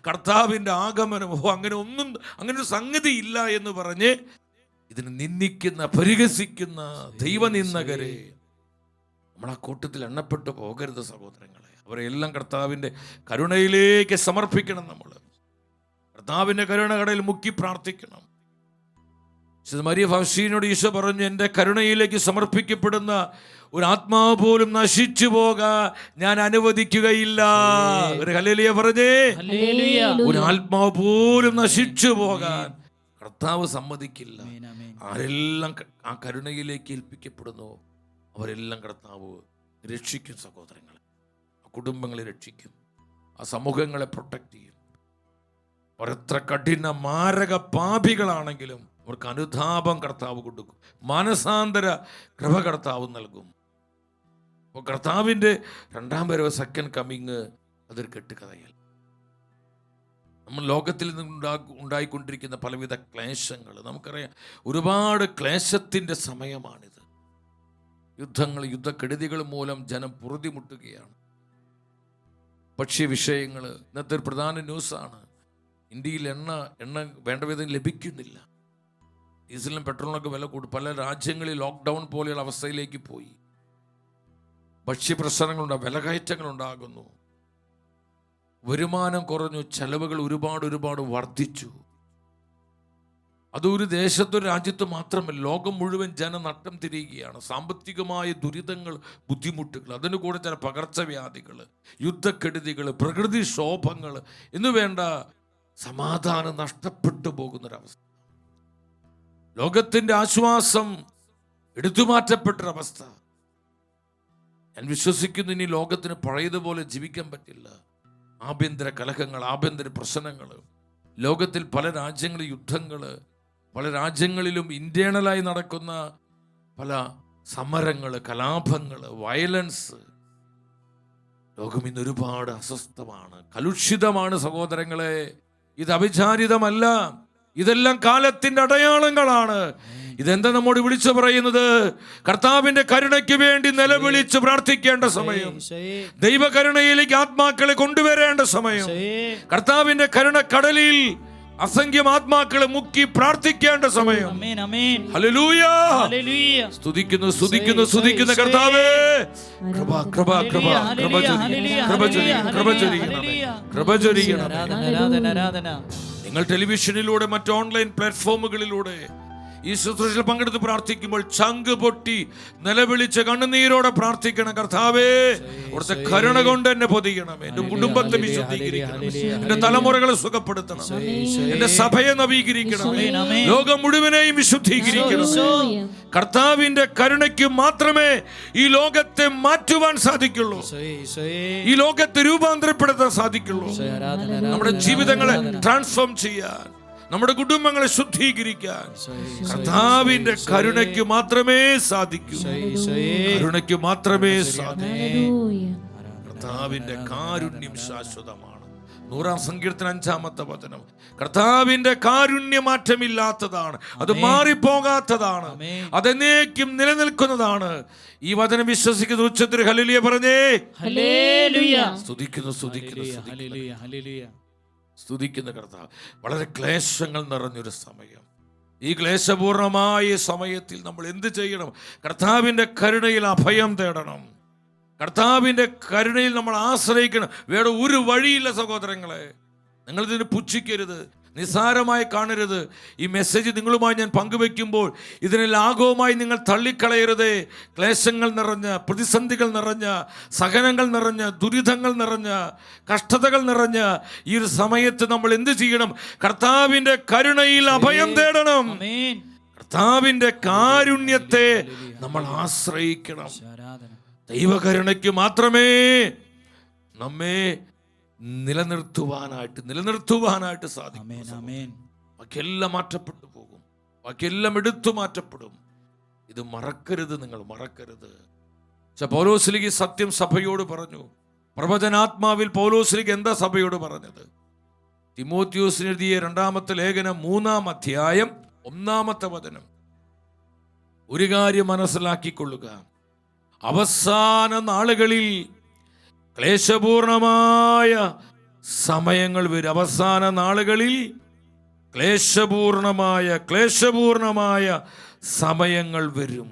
കർത്താവിൻ്റെ ആഗമനം, അങ്ങനെ ഒരു സംഗതി ഇല്ല എന്ന് പറഞ്ഞ് ഇതിന് നിന്ദിക്കുന്ന, പരിഹസിക്കുന്ന ദൈവനിന്ദകരെ നമ്മൾ ആ കൂട്ടത്തിൽ എണ്ണപ്പെട്ടു പോകരുത് സഹോദരങ്ങളെ. അവരെല്ലാം കർത്താവിൻ്റെ കരുണയിലേക്ക് സമർപ്പിക്കണം. നമ്മൾ കർത്താവിൻ്റെ കരുണകടയിൽ മുക്കി പ്രാർത്ഥിക്കണം. മരിയ ഫൗസ്റ്റീനോട് ഈശോ പറഞ്ഞു, എൻ്റെ കരുണയിലേക്ക് സമർപ്പിക്കപ്പെടുന്ന ഒരു ആത്മാവ് പോലും നശിച്ചു പോകാൻ ഞാൻ അനുവദിക്കുകയില്ല. ഒരു ഹല്ലേലൂയ പറഞ്ഞേ. ഒരു ആത്മാവ് പോലും നശിച്ചു പോകാൻ കർത്താവ് സമ്മതിക്കില്ല. ആരെല്ലാം ആ കരുണയിലേക്ക് ഏൽപ്പിക്കപ്പെടുന്നു അവരെല്ലാം കർത്താവ് രക്ഷിക്കും. സഹോദരങ്ങളെ, ആ കുടുംബങ്ങളെ രക്ഷിക്കും, ആ സമൂഹങ്ങളെ പ്രൊട്ടക്ട് ചെയ്യും. ഒരെത്ര കഠിന മാരക പാപികളാണെങ്കിലും അവർക്ക് അനുതാപം കർത്താവ് കൊടുക്കും, മാനസാന്തര കൃപ കർത്താവ് നൽകും. അപ്പോൾ കർത്താവിൻ്റെ രണ്ടാം വരവ്, സെക്കൻഡ് കമ്മിങ്, അതൊരു കെട്ടുകഥയല്ല. നമ്മൾ ലോകത്തിൽ നിന്ന് ഉണ്ടായിക്കൊണ്ടിരിക്കുന്ന പലവിധ ക്ലേശങ്ങൾ നമുക്കറിയാം. ഒരുപാട് ക്ലേശത്തിൻ്റെ സമയമാണിത്. യുദ്ധങ്ങൾ, യുദ്ധക്കെടുതികൾ മൂലം ജനം പൊറുതിമുട്ടുകയാണ്. ഭക്ഷ്യവിഷയങ്ങൾ ഇന്നത്തെ ഒരു പ്രധാന ന്യൂസാണ്. ഇന്ത്യയിൽ എണ്ണ വേണ്ട വിധം ലഭിക്കുന്നില്ല. ഡീസലിനും പെട്രോളിനൊക്കെ വില കൂടും. പല രാജ്യങ്ങളിൽ ലോക്ക്ഡൗൺ പോലെയുള്ള അവസ്ഥയിലേക്ക് പോയി. ഭക്ഷ്യപ്രശ്നങ്ങളുണ്ടാകും, വിലകയറ്റങ്ങളുണ്ടാകുന്നു, വരുമാനം കുറഞ്ഞു, ചെലവുകൾ ഒരുപാട് വർദ്ധിച്ചു. അതൊരു ദേശത്തൊരു രാജ്യത്ത് മാത്രമല്ല, ലോകം മുഴുവൻ ജനം നട്ടം തിരിയുകയാണ്. സാമ്പത്തികമായ ദുരിതങ്ങൾ, ബുദ്ധിമുട്ടുകൾ, അതിന് കൂടെ ചില പകർച്ചവ്യാധികൾ, യുദ്ധക്കെടുതികൾ, പ്രകൃതിക്ഷോഭങ്ങൾ എന്ന് വേണ്ട സമാധാനം നഷ്ടപ്പെട്ടു പോകുന്നൊരവസ്ഥ. ലോകത്തിൻ്റെ ആശ്വാസം എടുത്തുമാറ്റപ്പെട്ടൊരവസ്ഥ. ഞാൻ വിശ്വസിക്കുന്നു ഇനി ലോകത്തിന് പഴയതുപോലെ ജീവിക്കാൻ പറ്റില്ല. ആഭ്യന്തര കലഹങ്ങൾ, ആഭ്യന്തര പ്രശ്നങ്ങൾ, ലോകത്തിൽ പല രാജ്യങ്ങളിൽ യുദ്ധങ്ങൾ, പല രാജ്യങ്ങളിലും ഇന്റേണലായി നടക്കുന്ന പല സമരങ്ങൾ, കലാപങ്ങൾ, വയലൻസ്. ലോകം ഇന്ന് ഒരുപാട് അസ്വസ്ഥമാണ്, കലുഷിതമാണ്. സഹോദരങ്ങളെ, ഇത് അവിചാരിതമല്ല. ഇതെല്ലാം കാലത്തിന്റെ അടയാളങ്ങളാണ്. ഇതെന്താ നമ്മോട് വിളിച്ചു പറയുന്നത്? കർത്താവിന്റെ കരുണയ്ക്ക് വേണ്ടി നിലവിളിച്ച് പ്രാർത്ഥിക്കേണ്ട സമയം, ദൈവകരുണയിലേക്ക് ആത്മാക്കളെ കൊണ്ടുവരേണ്ട സമയം, കർത്താവിന്റെ കരുണ കടലിൽ അസംഖ്യം ആത്മാക്കളെ മുക്കി പ്രാർത്ഥിക്കേണ്ട സമയം. ഹല്ലേലൂയ. സ്തുതിക്കുന്നു കർത്താവേ. കൃപ ചൊരിയണമേ. നിങ്ങൾ ടെലിവിഷനിലൂടെ മറ്റ് ഓൺലൈൻ പ്ലാറ്റ്ഫോമുകളിലൂടെ ഈ ശുശ്രൂഷയിൽ പങ്കെടുത്ത് പ്രാർത്ഥിക്കുമ്പോൾ ചങ്ക് പൊട്ടി നിലവിളിച്ച് കണ്ണുനീരോടെ പ്രാർത്ഥിക്കണം. കർത്താവേ, അവിടുത്തെ കരുണ കൊണ്ട് എന്നെ പൊതിയണം, എന്റെ കുടുംബത്തെ വിശുദ്ധീകരിക്കണം, എന്റെ തലമുറകളെ സുഖപ്പെടുത്തണം, എന്റെ സഭയെ നവീകരിക്കണം, ലോകം മുഴുവനെയും വിശുദ്ധീകരിക്കണം. കർത്താവിന്റെ കരുണയ്ക്ക് മാത്രമേ ഈ ലോകത്തെ മാറ്റുവാൻ സാധിക്കുള്ളൂ, ഈ ലോകത്തെ രൂപാന്തരപ്പെടുത്താൻ സാധിക്കുള്ളൂ. നമ്മുടെ ജീവിതങ്ങളെ ട്രാൻസ്ഫോം ചെയ്യാൻ, നമ്മുടെ കുടുംബങ്ങളെ ശുദ്ധീകരിക്കാൻ കർത്താവിന്റെ കരുണയ്ക്ക് മാത്രമേ സാധിക്കൂ. കരുണയ്ക്ക് മാത്രമേ സാധിക്കൂ. കർത്താവിന്റെ കാരുണ്യം ശാശ്വതമാണ്. 100-ാം സങ്കീർത്തനം 5-ാമത്തെ വചനം. കർത്താവിന്റെ കാരുണ്യം മാറ്റമില്ലാത്തതാണ്, അത് മാറിപ്പോകാത്തതാണ്, അതെന്നേക്കും നിലനിൽക്കുന്നതാണ്. ഈ വചനം വിശ്വസിക്കുന്ന ഉച്ചത്തിൽ ഹല്ലേലൂയ പറഞ്ഞേ. സ്തുതിക്കുന്ന കർത്താവ്. വളരെ ക്ലേശങ്ങൾ നിറഞ്ഞൊരു സമയം. ഈ ക്ലേശപൂർണമായ സമയത്തിൽ നമ്മൾ എന്ത് ചെയ്യണം? കർത്താവിൻ്റെ കരുണയിൽ അഭയം തേടണം, കർത്താവിൻ്റെ കരുണയിൽ നമ്മൾ ആശ്രയിക്കണം. വേറെ ഒരു വഴിയില്ല സഹോദരങ്ങളെ. നിങ്ങളിതിന് പുച്ഛിക്കരുത്, നിസ്സാരമായി കാണരുത്. ഈ മെസ്സേജ് നിങ്ങളുമായി ഞാൻ പങ്കുവെക്കുമ്പോൾ ഇതിനെ ലാഘവമായി നിങ്ങൾ തള്ളിക്കളയരുതേ. ക്ലേശങ്ങൾ നിറഞ്ഞ, പ്രതിസന്ധികൾ നിറഞ്ഞ, സഹനങ്ങൾ നിറഞ്ഞ, ദുരിതങ്ങൾ നിറഞ്ഞ, കഷ്ടതകൾ നിറഞ്ഞ ഈ ഒരു സമയത്ത് നമ്മൾ എന്ത് ചെയ്യണം? കർത്താവിൻ്റെ കരുണയിൽ അഭയം തേടണം. കർത്താവിൻ്റെ കാരുണ്യത്തെ നമ്മൾ ആശ്രയിക്കണം. ദൈവകരുണയ്ക്ക് മാത്രമേ നമ്മെ നിലനിർത്തുവാനായിട്ട് സാധിക്കും. ബാക്കിയെല്ലാം മാറ്റപ്പെട്ടു പോകും, ബാക്കിയെല്ലാം എടുത്തു മാറ്റപ്പെടും. ഇത് മറക്കരുത്, നിങ്ങൾ മറക്കരുത്. പൗലോസ്ലീഹ സത്യം സഭയോട് പറഞ്ഞു. പ്രവചനാത്മാവിൽ പൗലോസ്ലീഹ എന്താ സഭയോട് പറഞ്ഞത്? തിമോത്തിയോസിന് എഴുതിയ 2-ാമത്തെ ലേഖനം 3-ാം അധ്യായം 1-ാമത്തെ വചനം. ഒരു കാര്യം മനസ്സിലാക്കിക്കൊള്ളുക, അവസാന നാളുകളിൽ ക്ലേശപൂർണമായ സമയങ്ങൾ വരും. അവസാന നാളുകളിൽ ക്ലേശപൂർണമായ സമയങ്ങൾ വരും.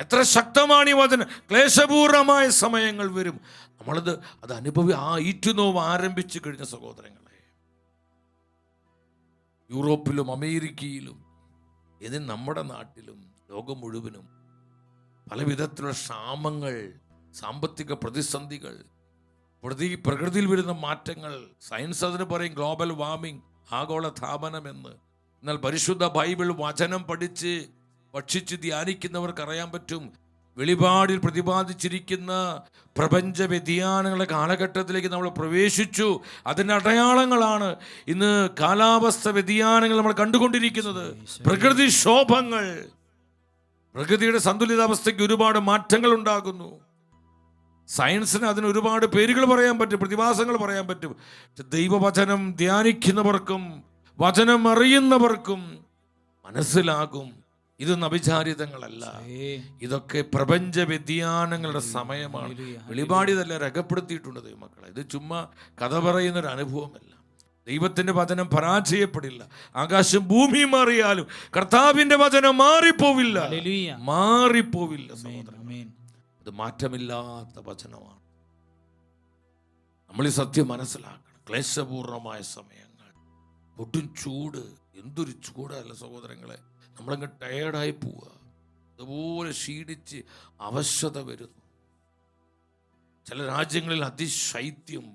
എത്ര ശക്തമാണ് ഈ വചനം. ക്ലേശപൂർണമായ സമയങ്ങൾ വരും. നമ്മളത് ഈറ്റുനോവ് ആരംഭിച്ചു കഴിഞ്ഞ സഹോദരങ്ങളെ, യൂറോപ്പിലും അമേരിക്കയിലും ഇതിന് നമ്മുടെ നാട്ടിലും ലോകം മുഴുവനും പല വിധത്തിലുള്ള ക്ഷാമങ്ങൾ, സാമ്പത്തിക പ്രതിസന്ധികൾ, പ്രകൃതിയിൽ വരുന്ന മാറ്റങ്ങൾ. സയൻസ് അതിന് പറയും ഗ്ലോബൽ വാർമിംഗ്, ആഗോള താപനമെന്ന്. എന്നാൽ പരിശുദ്ധ ബൈബിൾ വചനം പഠിച്ച് ഭക്ഷിച്ച് ധ്യാനിക്കുന്നവർക്ക് അറിയാൻ പറ്റും, വെളിപാടിൽ പ്രതിപാദിച്ചിരിക്കുന്ന പ്രപഞ്ച വ്യതിയാനങ്ങളുടെ കാലഘട്ടത്തിലേക്ക് നമ്മൾ പ്രവേശിച്ചു. അതിൻ്റെ അടയാളങ്ങളാണ് ഇന്ന് കാലാവസ്ഥ വ്യതിയാനങ്ങൾ നമ്മൾ കണ്ടുകൊണ്ടിരിക്കുന്നത്. പ്രകൃതിക്ഷോഭങ്ങൾ, പ്രകൃതിയുടെ സന്തുലിതാവസ്ഥയ്ക്ക് ഒരുപാട് മാറ്റങ്ങൾ ഉണ്ടാകുന്നു. സയൻസിന് അതിന് ഒരുപാട് പേരുകൾ പറയാൻ പറ്റും, പ്രതിഭാസങ്ങൾ പറയാൻ പറ്റും. ദൈവവചനം ധ്യാനിക്കുന്നവർക്കും വചനം അറിയുന്നവർക്കും മനസ്സിലാകും ഇതൊന്നും അവിചാരിതങ്ങളല്ല, ഇതൊക്കെ പ്രപഞ്ച വ്യതിയാനങ്ങളുടെ സമയമാണ്. വെളിപാടിതെല്ലാം രേഖപ്പെടുത്തിയിട്ടുണ്ട് ദൈവമക്കളെ. ഇത് ചുമ്മാ കഥ പറയുന്നൊരു അനുഭവമല്ല. ദൈവത്തിന്റെ വചനം പരാജയപ്പെടില്ല. ആകാശം ഭൂമി മാറിയാലും കർത്താവിന്റെ വചനം മാറിപ്പോവില്ല. അത് മാറ്റമില്ലാത്ത വചനമാണ്. നമ്മൾ ഈ സത്യം മനസ്സിലാക്കണം. ക്ലേശപൂർണമായ സമയങ്ങൾ, ഒട്ടും ചൂട്, എന്തൊരു ചൂടല്ല സഹോദരങ്ങളെ. നമ്മളങ്ങ് ടയേർഡായി പോവുക, അതുപോലെ ക്ഷീണിച്ച് അവശത വരുന്നു. ചില രാജ്യങ്ങളിൽ അതിശൈത്യം,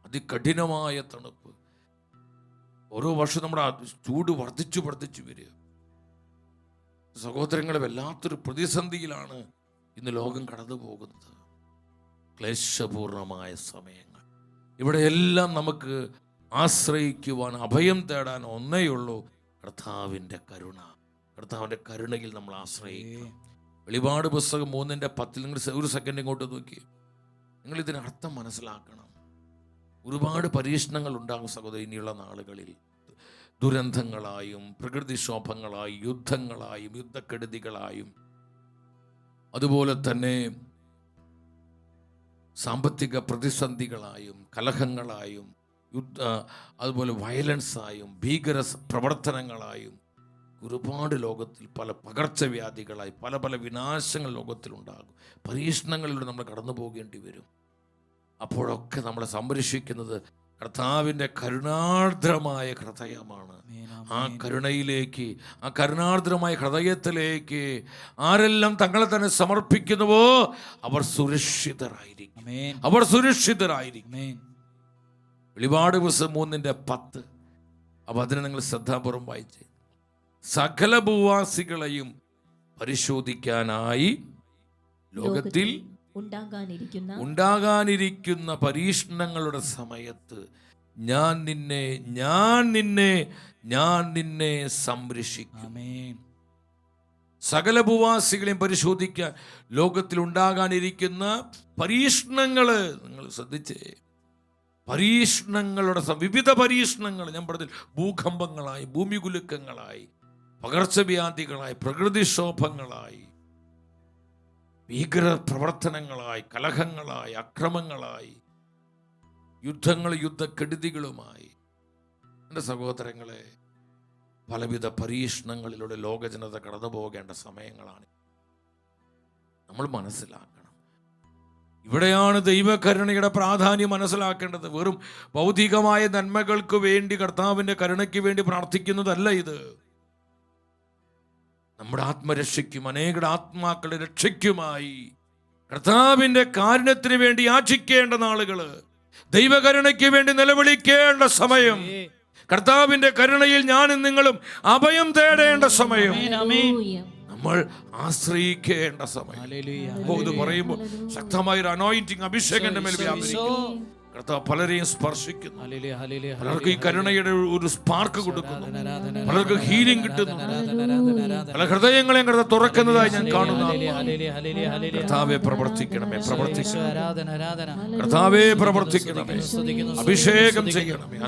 അതികഠിനമായ തണുപ്പ്. ഓരോ വർഷം നമ്മുടെ ചൂട് വർദ്ധിച്ചു വരിക. സഹോദരങ്ങളെ, വല്ലാത്തൊരു പ്രതിസന്ധിയിലാണ് ഇന്ന് ലോകം കടന്നു പോകുന്നത്. ക്ലേശപൂർണമായ സമയങ്ങൾ. ഇവിടെയെല്ലാം നമുക്ക് ആശ്രയിക്കുവാൻ, അഭയം തേടാൻ ഒന്നേയുള്ളൂ, കർത്താവിൻ്റെ കരുണ. കർത്താവിൻ്റെ കരുണയിൽ നമ്മൾ ആശ്രയിക്കണം. വെളിപാട് പുസ്തകം 3:10 നിങ്ങൾ ഒരു സെക്കൻഡ് ഇങ്ങോട്ട് നോക്കി. നിങ്ങൾ ഇതിന് അർത്ഥം മനസ്സിലാക്കണം. ഒരുപാട് പരീക്ഷണങ്ങൾ ഉണ്ടാകും സഹോദരി ഇനിയുള്ള നാളുകളിൽ. ദുരന്തങ്ങളായും പ്രകൃതിക്ഷോഭങ്ങളായും യുദ്ധങ്ങളായും യുദ്ധക്കെടുതികളായും അതുപോലെ തന്നെ സാമ്പത്തിക പ്രതിസന്ധികളായും കലഹങ്ങളായും അതുപോലെ വയലൻസായും ഭീകര പ്രവർത്തനങ്ങളായും ഒരുപാട് ലോകത്തിൽ പല പകർച്ചവ്യാധികളായി പല വിനാശങ്ങൾ ലോകത്തിലുണ്ടാകും. പരീക്ഷണങ്ങളിലൂടെ നമ്മൾ കടന്നു പോകേണ്ടി വരും. അപ്പോഴൊക്കെ നമ്മളെ സംരക്ഷിക്കുന്നത് കർത്താവിൻ്റെ കരുണാർദ്രമായ ഹൃദയമാണ്. ആ കരുണയിലേക്ക്, ആ കരുണാർദ്രമായ ഹൃദയത്തിലേക്ക് ആരെല്ലാം തങ്ങളെ തന്നെ സമർപ്പിക്കുന്നുവോ അവർ സുരക്ഷിതരായിരിക്കും. അവർ സുരക്ഷിതരായിരിക്കും. വെളിപാട് പുസ്തകം 3:10 അപ്പോൾ അതിനെ നിങ്ങൾ ശ്രദ്ധാപൂർവം വായിച്ച്. സകല ഭൂവാസികളെയും പരിശോധിക്കാനായി ലോകത്തിൽ ഉണ്ടാകാനിരിക്കുന്ന പരീക്ഷണങ്ങളുടെ സമയത്ത് ഞാൻ നിന്നെ സംരക്ഷിക്കും. സകല ഭൂവാസികളെയും പരിശോധിക്കാൻ ലോകത്തിൽ ഉണ്ടാകാനിരിക്കുന്ന പരീക്ഷണങ്ങള് നിങ്ങൾ ശ്രദ്ധിച്ചേ. പരീക്ഷണങ്ങളുടെ വിവിധ പരീക്ഷണങ്ങൾ ഞാൻ പറഞ്ഞ ഭൂകമ്പങ്ങളായി, ഭൂമികുലുക്കങ്ങളായി, പകർച്ചവ്യാധികളായി, പ്രകൃതിക്ഷോഭങ്ങളായി, ഭീകര പ്രവർത്തനങ്ങളായി, കലഹങ്ങളായി, അക്രമങ്ങളായി, യുദ്ധക്കെടുതികളുമായി. എൻ്റെ സഹോദരങ്ങളെ, പലവിധ പരീക്ഷണങ്ങളിലൂടെ ലോകജനത കടന്നു പോകേണ്ട സമയങ്ങളാണ്. നമ്മൾ മനസ്സിലാക്കണം. ഇവിടെയാണ് ദൈവകരുണയുടെ പ്രാധാന്യം മനസ്സിലാക്കേണ്ടത്. വെറും ഭൗതികമായ നന്മകൾക്ക് വേണ്ടി, കർത്താവിൻ്റെ കരുണയ്ക്ക് വേണ്ടി പ്രാർത്ഥിക്കുന്നതല്ല ഇത്. നമ്മുടെ ആത്മരക്ഷയ്ക്കും അനേകരുടെ ആത്മാക്കളുടെ രക്ഷയ്ക്കുമായി കർത്താവിൻ്റെ കാരുണ്യത്തിന് വേണ്ടി യാചിക്കേണ്ട നാളുകള്, ദൈവകരുണയ്ക്ക് വേണ്ടി നിലവിളിക്കേണ്ട സമയം, കർത്താവിൻ്റെ കരുണയിൽ ഞാനും നിങ്ങളും അഭയം തേടേണ്ട സമയം, നമ്മൾ ആശ്രയിക്കേണ്ട സമയം. ഇത് പറയുമ്പോൾ ശക്തമായൊരു അനോയിന്റിങ്, അഭിഷേകം എൻ്റെ മേൽ വ്യാപരിക്കുന്നു. കർത്താവ് പലരെയും സ്പർശിക്കുന്നു. പലർക്ക് ഈ കരുണയുടെ ഒരു സ്പാർക്ക് കൊടുക്കുന്നു. പലർക്ക് ഹീലിംഗ് കിട്ടുന്നു. പല ഹൃദയങ്ങളെയും കർത്താവ് തുറക്കുന്നതായി ഞാൻ കാണുന്നു. കർത്താവേ പ്രവർത്തിക്കണമേ, കർത്താവേ പ്രവർത്തിക്കണമേ, അഭിഷേകം ചെയ്യണമേ.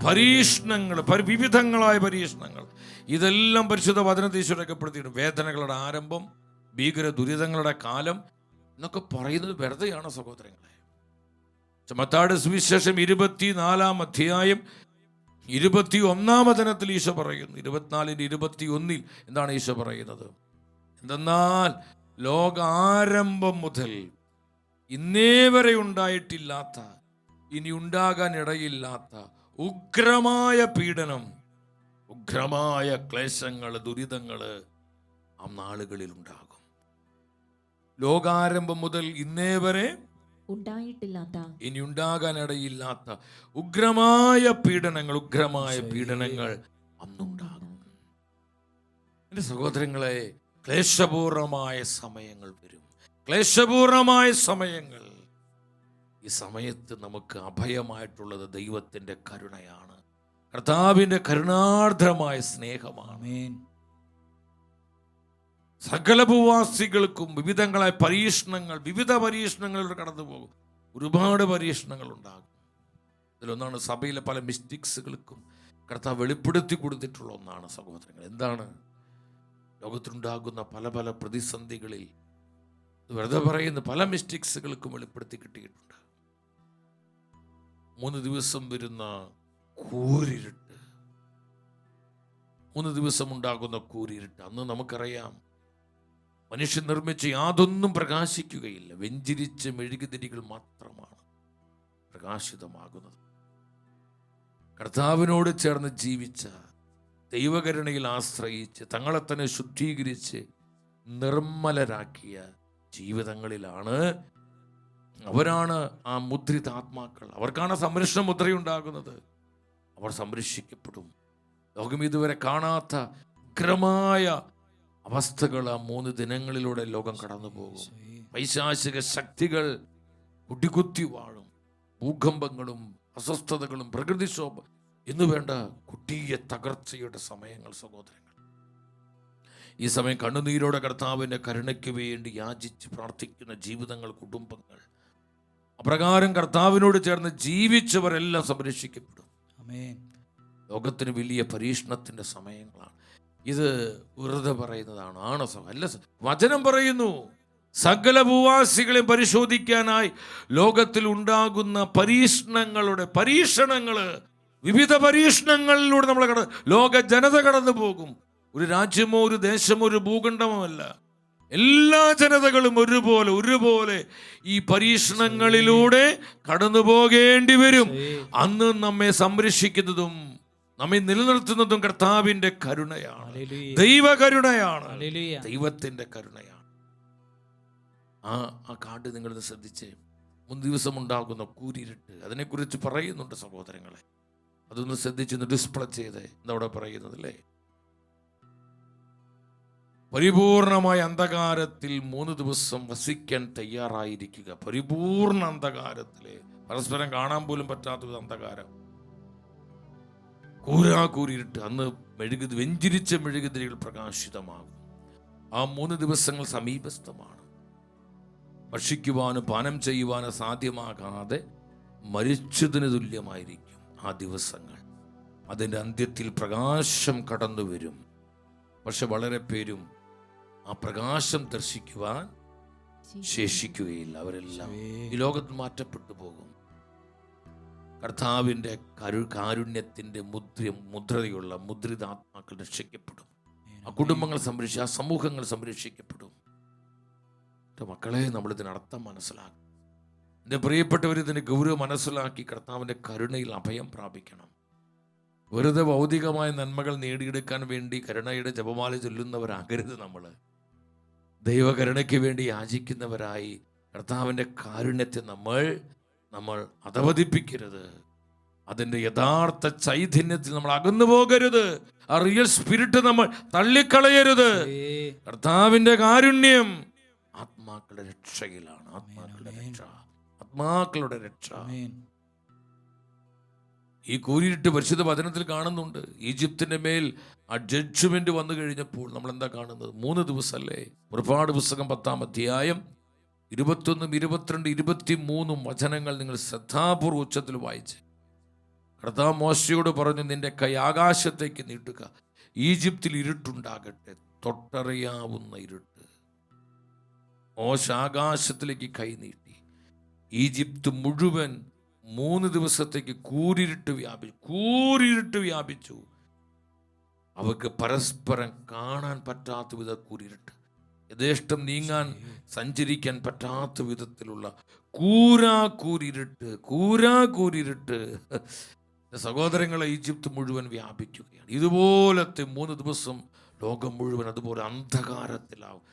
പരീക്ഷണങ്ങൾ, വിവിധങ്ങളായ പരീക്ഷണങ്ങൾ, ഇതെല്ലാം പരിശുദ്ധ വചനത്തിൽ രേഖപ്പെടുത്തിയിട്ടുണ്ട്. വേദനകളുടെ ആരംഭം, ഭീകര ദുരിതങ്ങളുടെ കാലം എന്നൊക്കെ പറയുന്നത് വെറുതെയാണ് സഹോദരങ്ങളെ. മത്തായിയുടെ സുവിശേഷം 24-ാം അധ്യായം 21-ാം വചനത്തിൽ ഈശോ പറയുന്നു, 24-21 എന്താണ് ഈശോ പറയുന്നത്? എന്തെന്നാൽ ലോകാരംഭം മുതൽ ഇന്നേ വരെ ഉണ്ടായിട്ടില്ലാത്ത, ഇനി ഉണ്ടാകാൻ ഇടയില്ലാത്ത ഉഗ്രമായ പീഡനം, ഉഗ്രമായ ക്ലേശങ്ങൾ, ദുരിതങ്ങൾ ആ നാളുകളിൽ ഉണ്ടാകും. ലോകാരംഭം മുതൽ ഇന്നേ വരെ ഉണ്ടായിട്ടില്ലാത്ത, ഇനി ഉണ്ടാകാൻ ഇടയില്ലാത്ത ഉഗ്രമായ പീഡനങ്ങൾ, ഉഗ്രമായ പീഡനങ്ങൾ അന്നുണ്ടാകും. എൻ്റെ സഹോദരങ്ങളെ, ക്ലേശപൂർണമായ സമയങ്ങൾ വരും, ക്ലേശപൂർണമായ സമയങ്ങൾ. ഈ സമയത്ത് നമുക്ക് അഭയമായിട്ടുള്ളത് ദൈവത്തിൻ്റെ കരുണയാണ്, കർത്താവിൻ്റെ കരുണാർദ്രമായ സ്നേഹമാണ്. സകല ഭൂവാസികൾക്കും വിവിധങ്ങളായ പരീക്ഷണങ്ങൾ, വിവിധ പരീക്ഷണങ്ങളിലൂടെ കടന്നു പോകും. ഒരുപാട് പരീക്ഷണങ്ങൾ ഉണ്ടാകും. ഇതിലൊന്നാണ് സഭയിലെ പല മിസ്റ്റേക്സുകൾക്കും കർത്താവ് വെളിപ്പെടുത്തി കൊടുത്തിട്ടുള്ള ഒന്നാണ് സഹോദരങ്ങൾ. എന്താണ്? ലോകത്തിലുണ്ടാകുന്ന പല പല പ്രതിസന്ധികളിൽ വെറുതെ പറയുന്ന പല മിസ്റ്റേക്സുകൾക്കും വെളിപ്പെടുത്തി കിട്ടിയിട്ടുണ്ട്. 3 ദിവസം വരുന്ന കൂരിരുട്ട്, 3 ദിവസം ഉണ്ടാകുന്ന കൂരിരുട്ട്. അന്ന് നമുക്കറിയാം, മനുഷ്യൻ നിർമ്മിച്ച യാതൊന്നും പ്രകാശിക്കുകയില്ല, വെഞ്ചിരിച്ച മെഴുകുതിരികൾ മാത്രമാണ് പ്രകാശിതമാകുന്നത്. കർത്താവിനോട് ചേർന്ന് ജീവിച്ച, ദൈവകരുണയിൽ ആശ്രയിച്ച് തങ്ങളെ തന്നെ ശുദ്ധീകരിച്ച് നിർമ്മലരാക്കിയ ജീവിതങ്ങളിലാണ്, അവരാണ് ആ മുദ്രിത ആത്മാക്കൾ. അവർക്കാണ് സംരക്ഷണ മുദ്രയുണ്ടാകുന്നത്. അവർ സംരക്ഷിക്കപ്പെടും. ലോകം ഇതുവരെ കാണാത്ത ഉഗ്രമായ അവസ്ഥകൾ ആ 3 ദിനങ്ങളിലൂടെ ലോകം കടന്നു പോകും. പൈശാചിക ശക്തികൾ കുടികുത്തി വാഴും. ഭൂകമ്പങ്ങളും അസ്വസ്ഥതകളും പ്രകൃതിക്ഷോഭ എന്നു വേണ്ട കൊടിയ തകർച്ചയുടെ സമയങ്ങൾ സഹോദരങ്ങൾ. ഈ സമയം കണ്ണുനീരോടെ കർത്താവിൻ്റെ കരുണയ്ക്ക് വേണ്ടി യാചിച്ച് പ്രാർത്ഥിക്കുന്ന ജീവിതങ്ങൾ, കുടുംബങ്ങൾ, അപ്രകാരം കർത്താവിനോട് ചേർന്ന് ജീവിച്ചവരെല്ലാം സംരക്ഷിക്കപ്പെടും. ലോകത്തിന് വലിയ പരീക്ഷണത്തിൻ്റെ സമയങ്ങളാണ് ഇത്. വെറുതെ പറയുന്നതാണ്? ആണോ? അല്ല, വചനം പറയുന്നു, സകല ഭൂവാസികളെയും പരിശോധിക്കാനായി ലോകത്തിൽ ഉണ്ടാകുന്ന പരീക്ഷണങ്ങള്, വിവിധ പരീക്ഷണങ്ങളിലൂടെ നമ്മൾ ലോക ജനത കടന്നു പോകും. ഒരു രാജ്യമോ ഒരു ദേശമോ ഒരു ഭൂഖണ്ഡമോ അല്ല, എല്ലാ ജനതകളും ഒരുപോലെ ഈ പരീക്ഷണങ്ങളിലൂടെ കടന്നു പോകേണ്ടി വരും. അന്ന് നമ്മെ സംരക്ഷിക്കുന്നതും നമ്മെ നിലനിർത്തുന്നതും കർത്താവിന്റെ കരുണയാണ്, ദൈവകരുണയാണ്, ദൈവത്തിന്റെ കരുണയാണ്. ആ കാട് നിങ്ങളൊന്ന് ശ്രദ്ധിച്ചേ. 3 ദിവസം ഉണ്ടാകുന്ന കൂരിരുട്ട്, അതിനെക്കുറിച്ച് പറയുന്നുണ്ട് സഹോദരങ്ങളെ. അതൊന്ന് ശ്രദ്ധിച്ചൊന്ന് ഡിസ്പ്ലേ ചെയ്ത് എന്താ പറയുന്നതല്ലേ? പരിപൂർണമായ അന്ധകാരത്തിൽ 3 ദിവസം വസിക്കാൻ തയ്യാറായിരിക്കുക. പരിപൂർണ അന്ധകാരത്തിലെ, പരസ്പരം കാണാൻ പോലും പറ്റാത്ത അന്ധകാരം, കൂരിരുട്ട്. അന്ന് വെഞ്ചിരിച്ച മെഴുകുതിരികൾ പ്രകാശിതമാകും. ആ 3 ദിവസങ്ങൾ സമീപസ്ഥമാണ്. ഭക്ഷിക്കുവാനും പാനം ചെയ്യുവാനും സാധ്യമാകാതെ മരിച്ചതിന് തുല്യമായിരിക്കും ആ ദിവസങ്ങൾ. അതിൻ്റെ അന്ത്യത്തിൽ പ്രകാശം കടന്നു വരും. പക്ഷെ വളരെ പേരും ആ പ്രകാശം ദർശിക്കുവാൻ ശേഷിക്കുകയില്ല. അവരെല്ലാം ഈ ലോകത്ത് മാറ്റപ്പെട്ടു പോകും. കർത്താവിൻ്റെ കാരുണ്യത്തിൻ്റെ മുദ്രയുള്ള മുദ്രിതാത്മാക്കൾ രക്ഷിക്കപ്പെടും. ആ കുടുംബങ്ങൾ ആ സമൂഹങ്ങൾ സംരക്ഷിക്കപ്പെടും. മക്കളെ, നമ്മളിതിന് അർത്ഥം മനസ്സിലാക്കും. എൻ്റെ പ്രിയപ്പെട്ടവർ, ഇതിൻ്റെ ഗൗരവം മനസ്സിലാക്കി കർത്താവിൻ്റെ കരുണയിൽ അഭയം പ്രാപിക്കണം. വെറുതെ ഭൗതികമായ നന്മകൾ നേടിയെടുക്കാൻ വേണ്ടി കരുണയുടെ ജപമാല ചൊല്ലുന്നവരാകരുത്. ദൈവകരുണയ്ക്ക് വേണ്ടി യാചിക്കുന്നവരായി കർത്താവിൻ്റെ കാരുണ്യത്തെ നമ്മൾ അധപതിപ്പിക്കരുത്. അതിൻ്റെ യഥാർത്ഥ ചൈതന്യത്തിൽ നമ്മൾ അകന്നു പോകരുത്. ആ റിയൽ സ്പിരിറ്റ് നമ്മൾ തള്ളിക്കളയരുത്. കർത്താവിൻ്റെ കാരുണ്യം ആത്മാക്കളുടെ രക്ഷയിലാണ്. ആത്മാക്കളുടെ രക്ഷ. ഈ കൂരിരുട്ട് പരിശുദ്ധ വചനത്തിൽ കാണുന്നുണ്ട്. ഈജിപ്തിന്റെ മേൽ ആ ജഡ്ജ്മെന്റ് വന്നു കഴിഞ്ഞപ്പോൾ നമ്മൾ എന്താ കാണുന്നത്? 3 ദിവസമല്ലേ? പുറപ്പാട് പുസ്തകം 10-ാം അധ്യായം 21, 22, 23 വചനങ്ങൾ നിങ്ങൾ ശ്രദ്ധാപൂർവ്വം ഉച്ചത്തിൽ വായിച്ച്. കർത്താവ് മോശയോട് പറഞ്ഞു, നിന്റെ കൈ ആകാശത്തേക്ക് നീട്ടുക, ഈജിപ്തിൽ ഇരുട്ടുണ്ടാകട്ടെ, തൊട്ടറിയാവുന്ന ഇരുട്ട്. മോശ ആകാശത്തിലേക്ക് കൈ നീട്ടി. ഈജിപ്ത് മുഴുവൻ 3 ദിവസത്തേക്ക് കൂരിരുട്ട് വ്യാപിച്ചു. അവർക്ക് പരസ്പരം കാണാൻ പറ്റാത്ത വിധ കൂരിരുട്ട്, യഥേഷ്ടം നീങ്ങാൻ സഞ്ചരിക്കാൻ പറ്റാത്ത വിധത്തിലുള്ള കൂരിരുട്ട്. സഹോദരങ്ങളെ, ഈജിപ്ത് മുഴുവൻ വ്യാപിക്കുകയാണ്. ഇതുപോലത്തെ 3 ദിവസം ലോകം മുഴുവൻ അതുപോലെ അന്ധകാരത്തിലാകും.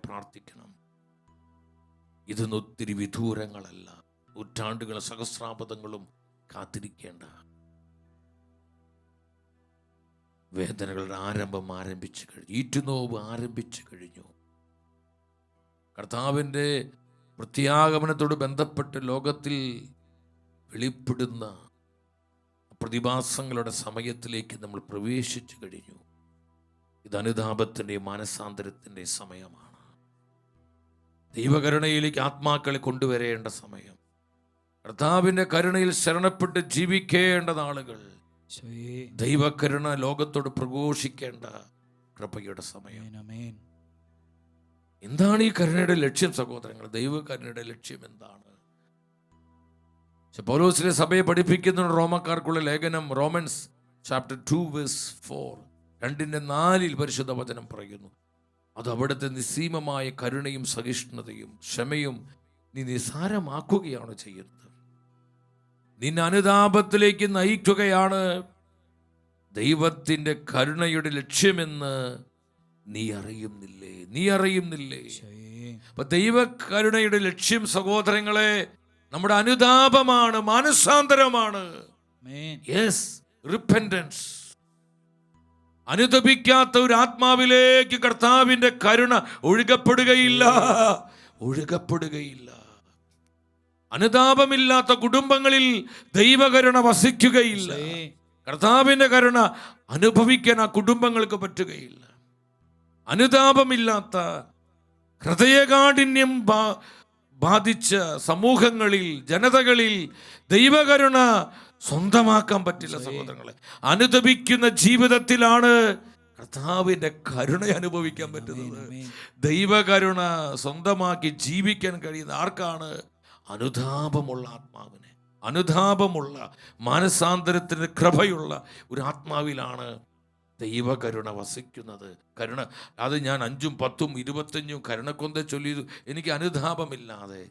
പ്രാർത്ഥിക്കണം. ഇതൊന്നും ഒത്തിരി വിദൂരങ്ങളല്ല, നൂറ്റാണ്ടുകളും സഹസ്രാബ്ദങ്ങളും കാത്തിരിക്കേണ്ട വേദനകളുടെ ആരംഭം ആരംഭിച്ചു കഴിഞ്ഞു. ഈറ്റുനോവ് ആരംഭിച്ചു കഴിഞ്ഞു. കർത്താവിൻ്റെ പ്രത്യാഗമനത്തോട് ബന്ധപ്പെട്ട് ലോകത്തിൽ വെളിപ്പെടുന്ന പ്രതിഭാസങ്ങളുടെ സമയത്തിലേക്ക് നമ്മൾ പ്രവേശിച്ചു കഴിഞ്ഞു. ഇത് അനുതാപത്തിൻ്റെയും മാനസാന്തരത്തിൻ്റെ സമയമാണ്. ദൈവകരുണയിലേക്ക് ആത്മാക്കളെ കൊണ്ടുവരേണ്ട സമയം. കർത്താവിൻ്റെ കരുണയിൽ ശരണപ്പെട്ട് ജീവിക്കേണ്ട നാളുകൾ. ദൈവകരുണ ലോകത്തോട് പ്രഘോഷിക്കേണ്ട കൃപയുടെ സമയം. എന്താണ് ഈ കരുണയുടെ ലക്ഷ്യം സഹോദരങ്ങൾ? ദൈവകരുണയുടെ ലക്ഷ്യം എന്താണ്? പൗലോസിലെ സഭയെ പഠിപ്പിക്കുന്ന റോമക്കാർക്കുള്ള ലേഖനം റോമൻസ് ചാപ്റ്റർ 2:4 2:4 പരിശുദ്ധ വചനം പറയുന്നു, അത് അവിടുത്തെ നിസ്സീമമായ കരുണയും സഹിഷ്ണുതയും ക്ഷമയും നീ നിസ്സാരമാക്കുകയാണ് ചെയ്യുന്നത്. നിന്നെ അനുതാപത്തിലേക്ക് നയിക്കുകയാണ് ദൈവത്തിൻ്റെ കരുണയുടെ ലക്ഷ്യമെന്ന് നീ അറിയുന്നില്ലേ? അപ്പൊ ദൈവകരുണയുടെ ലക്ഷ്യം സഹോദരങ്ങളെ നമ്മുടെ അനുതാപമാണ്, മാനസാന്തരമാണ്. Yes, repentance. അനുതപിക്കാത്ത ഒരു ആത്മാവിലേക്ക് കർത്താവിൻ്റെ കരുണ ഒഴുകപ്പെടുകയില്ല. അനുതാപമില്ലാത്ത കുടുംബങ്ങളിൽ ദൈവകരുണ വസിക്കുകയില്ല. കർത്താവിൻ്റെ കരുണ അനുഭവിക്കാൻ ആ കുടുംബങ്ങൾക്ക് പറ്റുകയില്ല. അനുതാപമില്ലാത്ത, ഹൃദയകാഠിന്യം ബാധിച്ച സമൂഹങ്ങളിൽ, ജനതകളിൽ ദൈവകരുണ സ്വന്തമാക്കാൻ പറ്റില്ല സഹോദരങ്ങളെ. അനുതപിക്കുന്ന ജീവിതത്തിലാണ് കർത്താവിൻ്റെ കരുണ അനുഭവിക്കാൻ പറ്റുന്നത്. ദൈവകരുണ സ്വന്തമാക്കി ജീവിക്കാൻ കഴിയുന്ന ആർക്കാണ്? അനുതാപമുള്ള ആത്മാവിനെ, അനുതാപമുള്ള മാനസാന്തരത്തിന് കൃപയുള്ള ഒരു ആത്മാവിലാണ് ദൈവകരുണ വസിക്കുന്നത്. കരുണ അത് ഞാൻ 5, 10, 25 കരുണക്കൊന്ത ചൊല്ലിയതു. എനിക്ക് അനുതാപമില്ലാതെ,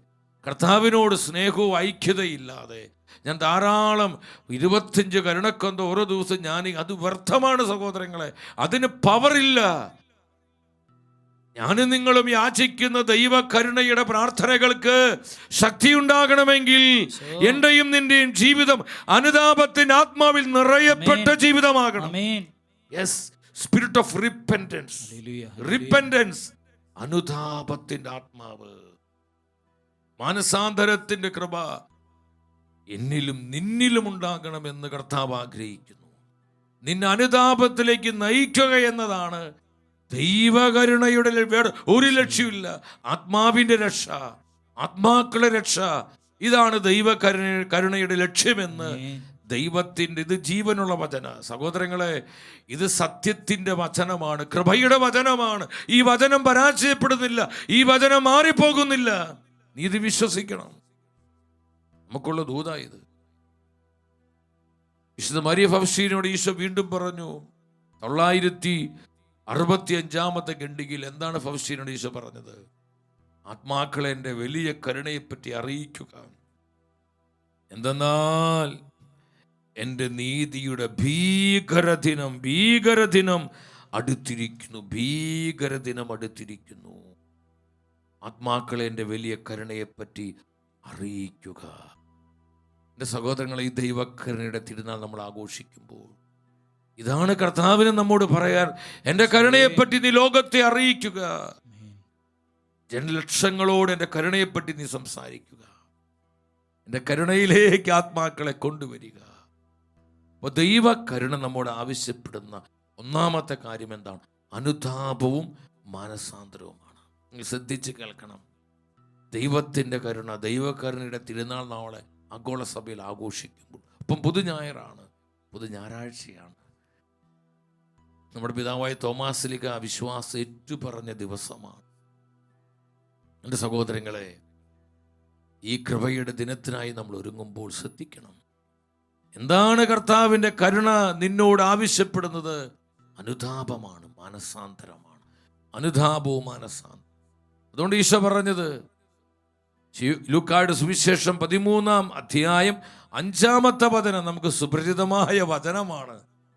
കർത്താവിനോട് സ്നേഹവും ഐക്യതയില്ലാതെ ഞാൻ ധാരാളം 25 കരുണക്കൊന്ത ഓരോ ദിവസം അത് വ്യർത്ഥമാണ് സഹോദരങ്ങളെ. അതിന് പവറില്ല. ഞാനും നിങ്ങളും യാചിക്കുന്ന ദൈവകരുണയുടെ പ്രാർത്ഥനകൾക്ക് ശക്തി ഉണ്ടാകണമെങ്കിൽ എന്റെയും നിന്റെയും ജീവിതം അനുതാപത്തിന്റെ ആത്മാവിൽ നിറയപ്പെട്ട ജീവിതമാകണം. Yes, spirit of repentance. അനുതാപത്തിന്റെ ആത്മാവ്, മാനസാന്തരത്തിന്റെ കൃപ എന്നിലും നിന്നിലും ഉണ്ടാകണമെന്ന് കർത്താവ് ആഗ്രഹിക്കുന്നു. നിന്നെ അനുതാപത്തിലേക്ക് നയിക്കുക എന്നതാണ് ദൈവകരുണയുടെ ഒരു ലക്ഷ്യമില്ല. ആത്മാവിന്റെ രക്ഷ, ആത്മാക്കളുടെ രക്ഷ, ഇതാണ് ദൈവകരുണയുടെ ലക്ഷ്യമെന്ന് ദൈവത്തിൻ്റെ, ഇത് ജീവനുള്ള വചന സഹോദരങ്ങളെ, ഇത് സത്യത്തിൻ്റെ വചനമാണ്, കൃപയുടെ വചനമാണ്. ഈ വചനം പരാജയപ്പെടുന്നില്ല, ഈ വചനം മാറിപ്പോകുന്നില്ല. നീ ഇത് വിശ്വസിക്കണം. നമുക്കുള്ള ദൂതായത്. വിശുദ്ധ മരിയ ഫൗസ്റ്റീനയോട് ഈശോ വീണ്ടും പറഞ്ഞു, 965 ഖണ്ഡികയിൽ എന്താണ് ഫൗസ്റ്റീനയോട് ഈശോ പറഞ്ഞത്? ആത്മാക്കളെ എൻ്റെ വലിയ കരുണയെപ്പറ്റി അറിയിക്കുക. എന്തെന്നാൽ എൻ്റെ നീതിയുടെ ഭീകരദിനം അടുത്തിരിക്കുന്നു. ആത്മാക്കളെ എൻ്റെ വലിയ കരുണയെപ്പറ്റി അറിയിക്കുക. എൻ്റെ സഹോദരങ്ങളെ, ഈ ദൈവകരുണയുടെ തിരുനാൾ നമ്മൾ ആഘോഷിക്കുമ്പോൾ ഇതാണ് കർത്താവിന് നമ്മോട് പറയാൻ, എൻ്റെ കരുണയെപ്പറ്റി നീ ലോകത്തെ അറിയിക്കുക. ജനലക്ഷങ്ങളോട് എൻ്റെ കരുണയെപ്പറ്റി നീ സംസാരിക്കുക. എൻ്റെ കരുണയിലേക്ക് ആത്മാക്കളെ കൊണ്ടുവരിക. അപ്പോൾ ദൈവകരുണ നമ്മോട് ആവശ്യപ്പെടുന്ന ഒന്നാമത്തെ കാര്യം എന്താണ്? അനുതാപവും മാനസാന്തരവുമാണ്. നിങ്ങൾ ശ്രദ്ധിച്ച് കേൾക്കണം. ദൈവത്തിൻ്റെ കരുണ, ദൈവകരുണയുടെ തിരുനാൾ നാളെ ആഗോള സഭയിൽ ആഘോഷിക്കുമ്പോൾ, അപ്പം ഞായറാഴ്ചയാണ്. നമ്മുടെ പിതാവായ തോമാശ്ലീഹ വിശ്വാസം ഏറ്റുപറഞ്ഞ ദിവസമാണ്. എൻ്റെ സഹോദരങ്ങളെ, ഈ കൃപയുടെ ദിനത്തിനായി നമ്മൾ ഒരുങ്ങുമ്പോൾ ശ്രദ്ധിക്കണം. എന്താണ് കർത്താവിൻ്റെ കരുണ നിന്നോട് ആവശ്യപ്പെടുന്നത്? അനുതാപമാണ്, മാനസാന്തരമാണ്. അനുതാപവും മാനസാന്തരം. അതുകൊണ്ട് ഈശോ പറഞ്ഞത് ലൂക്കായുടെ സുവിശേഷം 13-ാം അധ്യായം 5-ാമത്തെ വചനം നമുക്ക് സുപരിചിതമായ വചനമാണ്.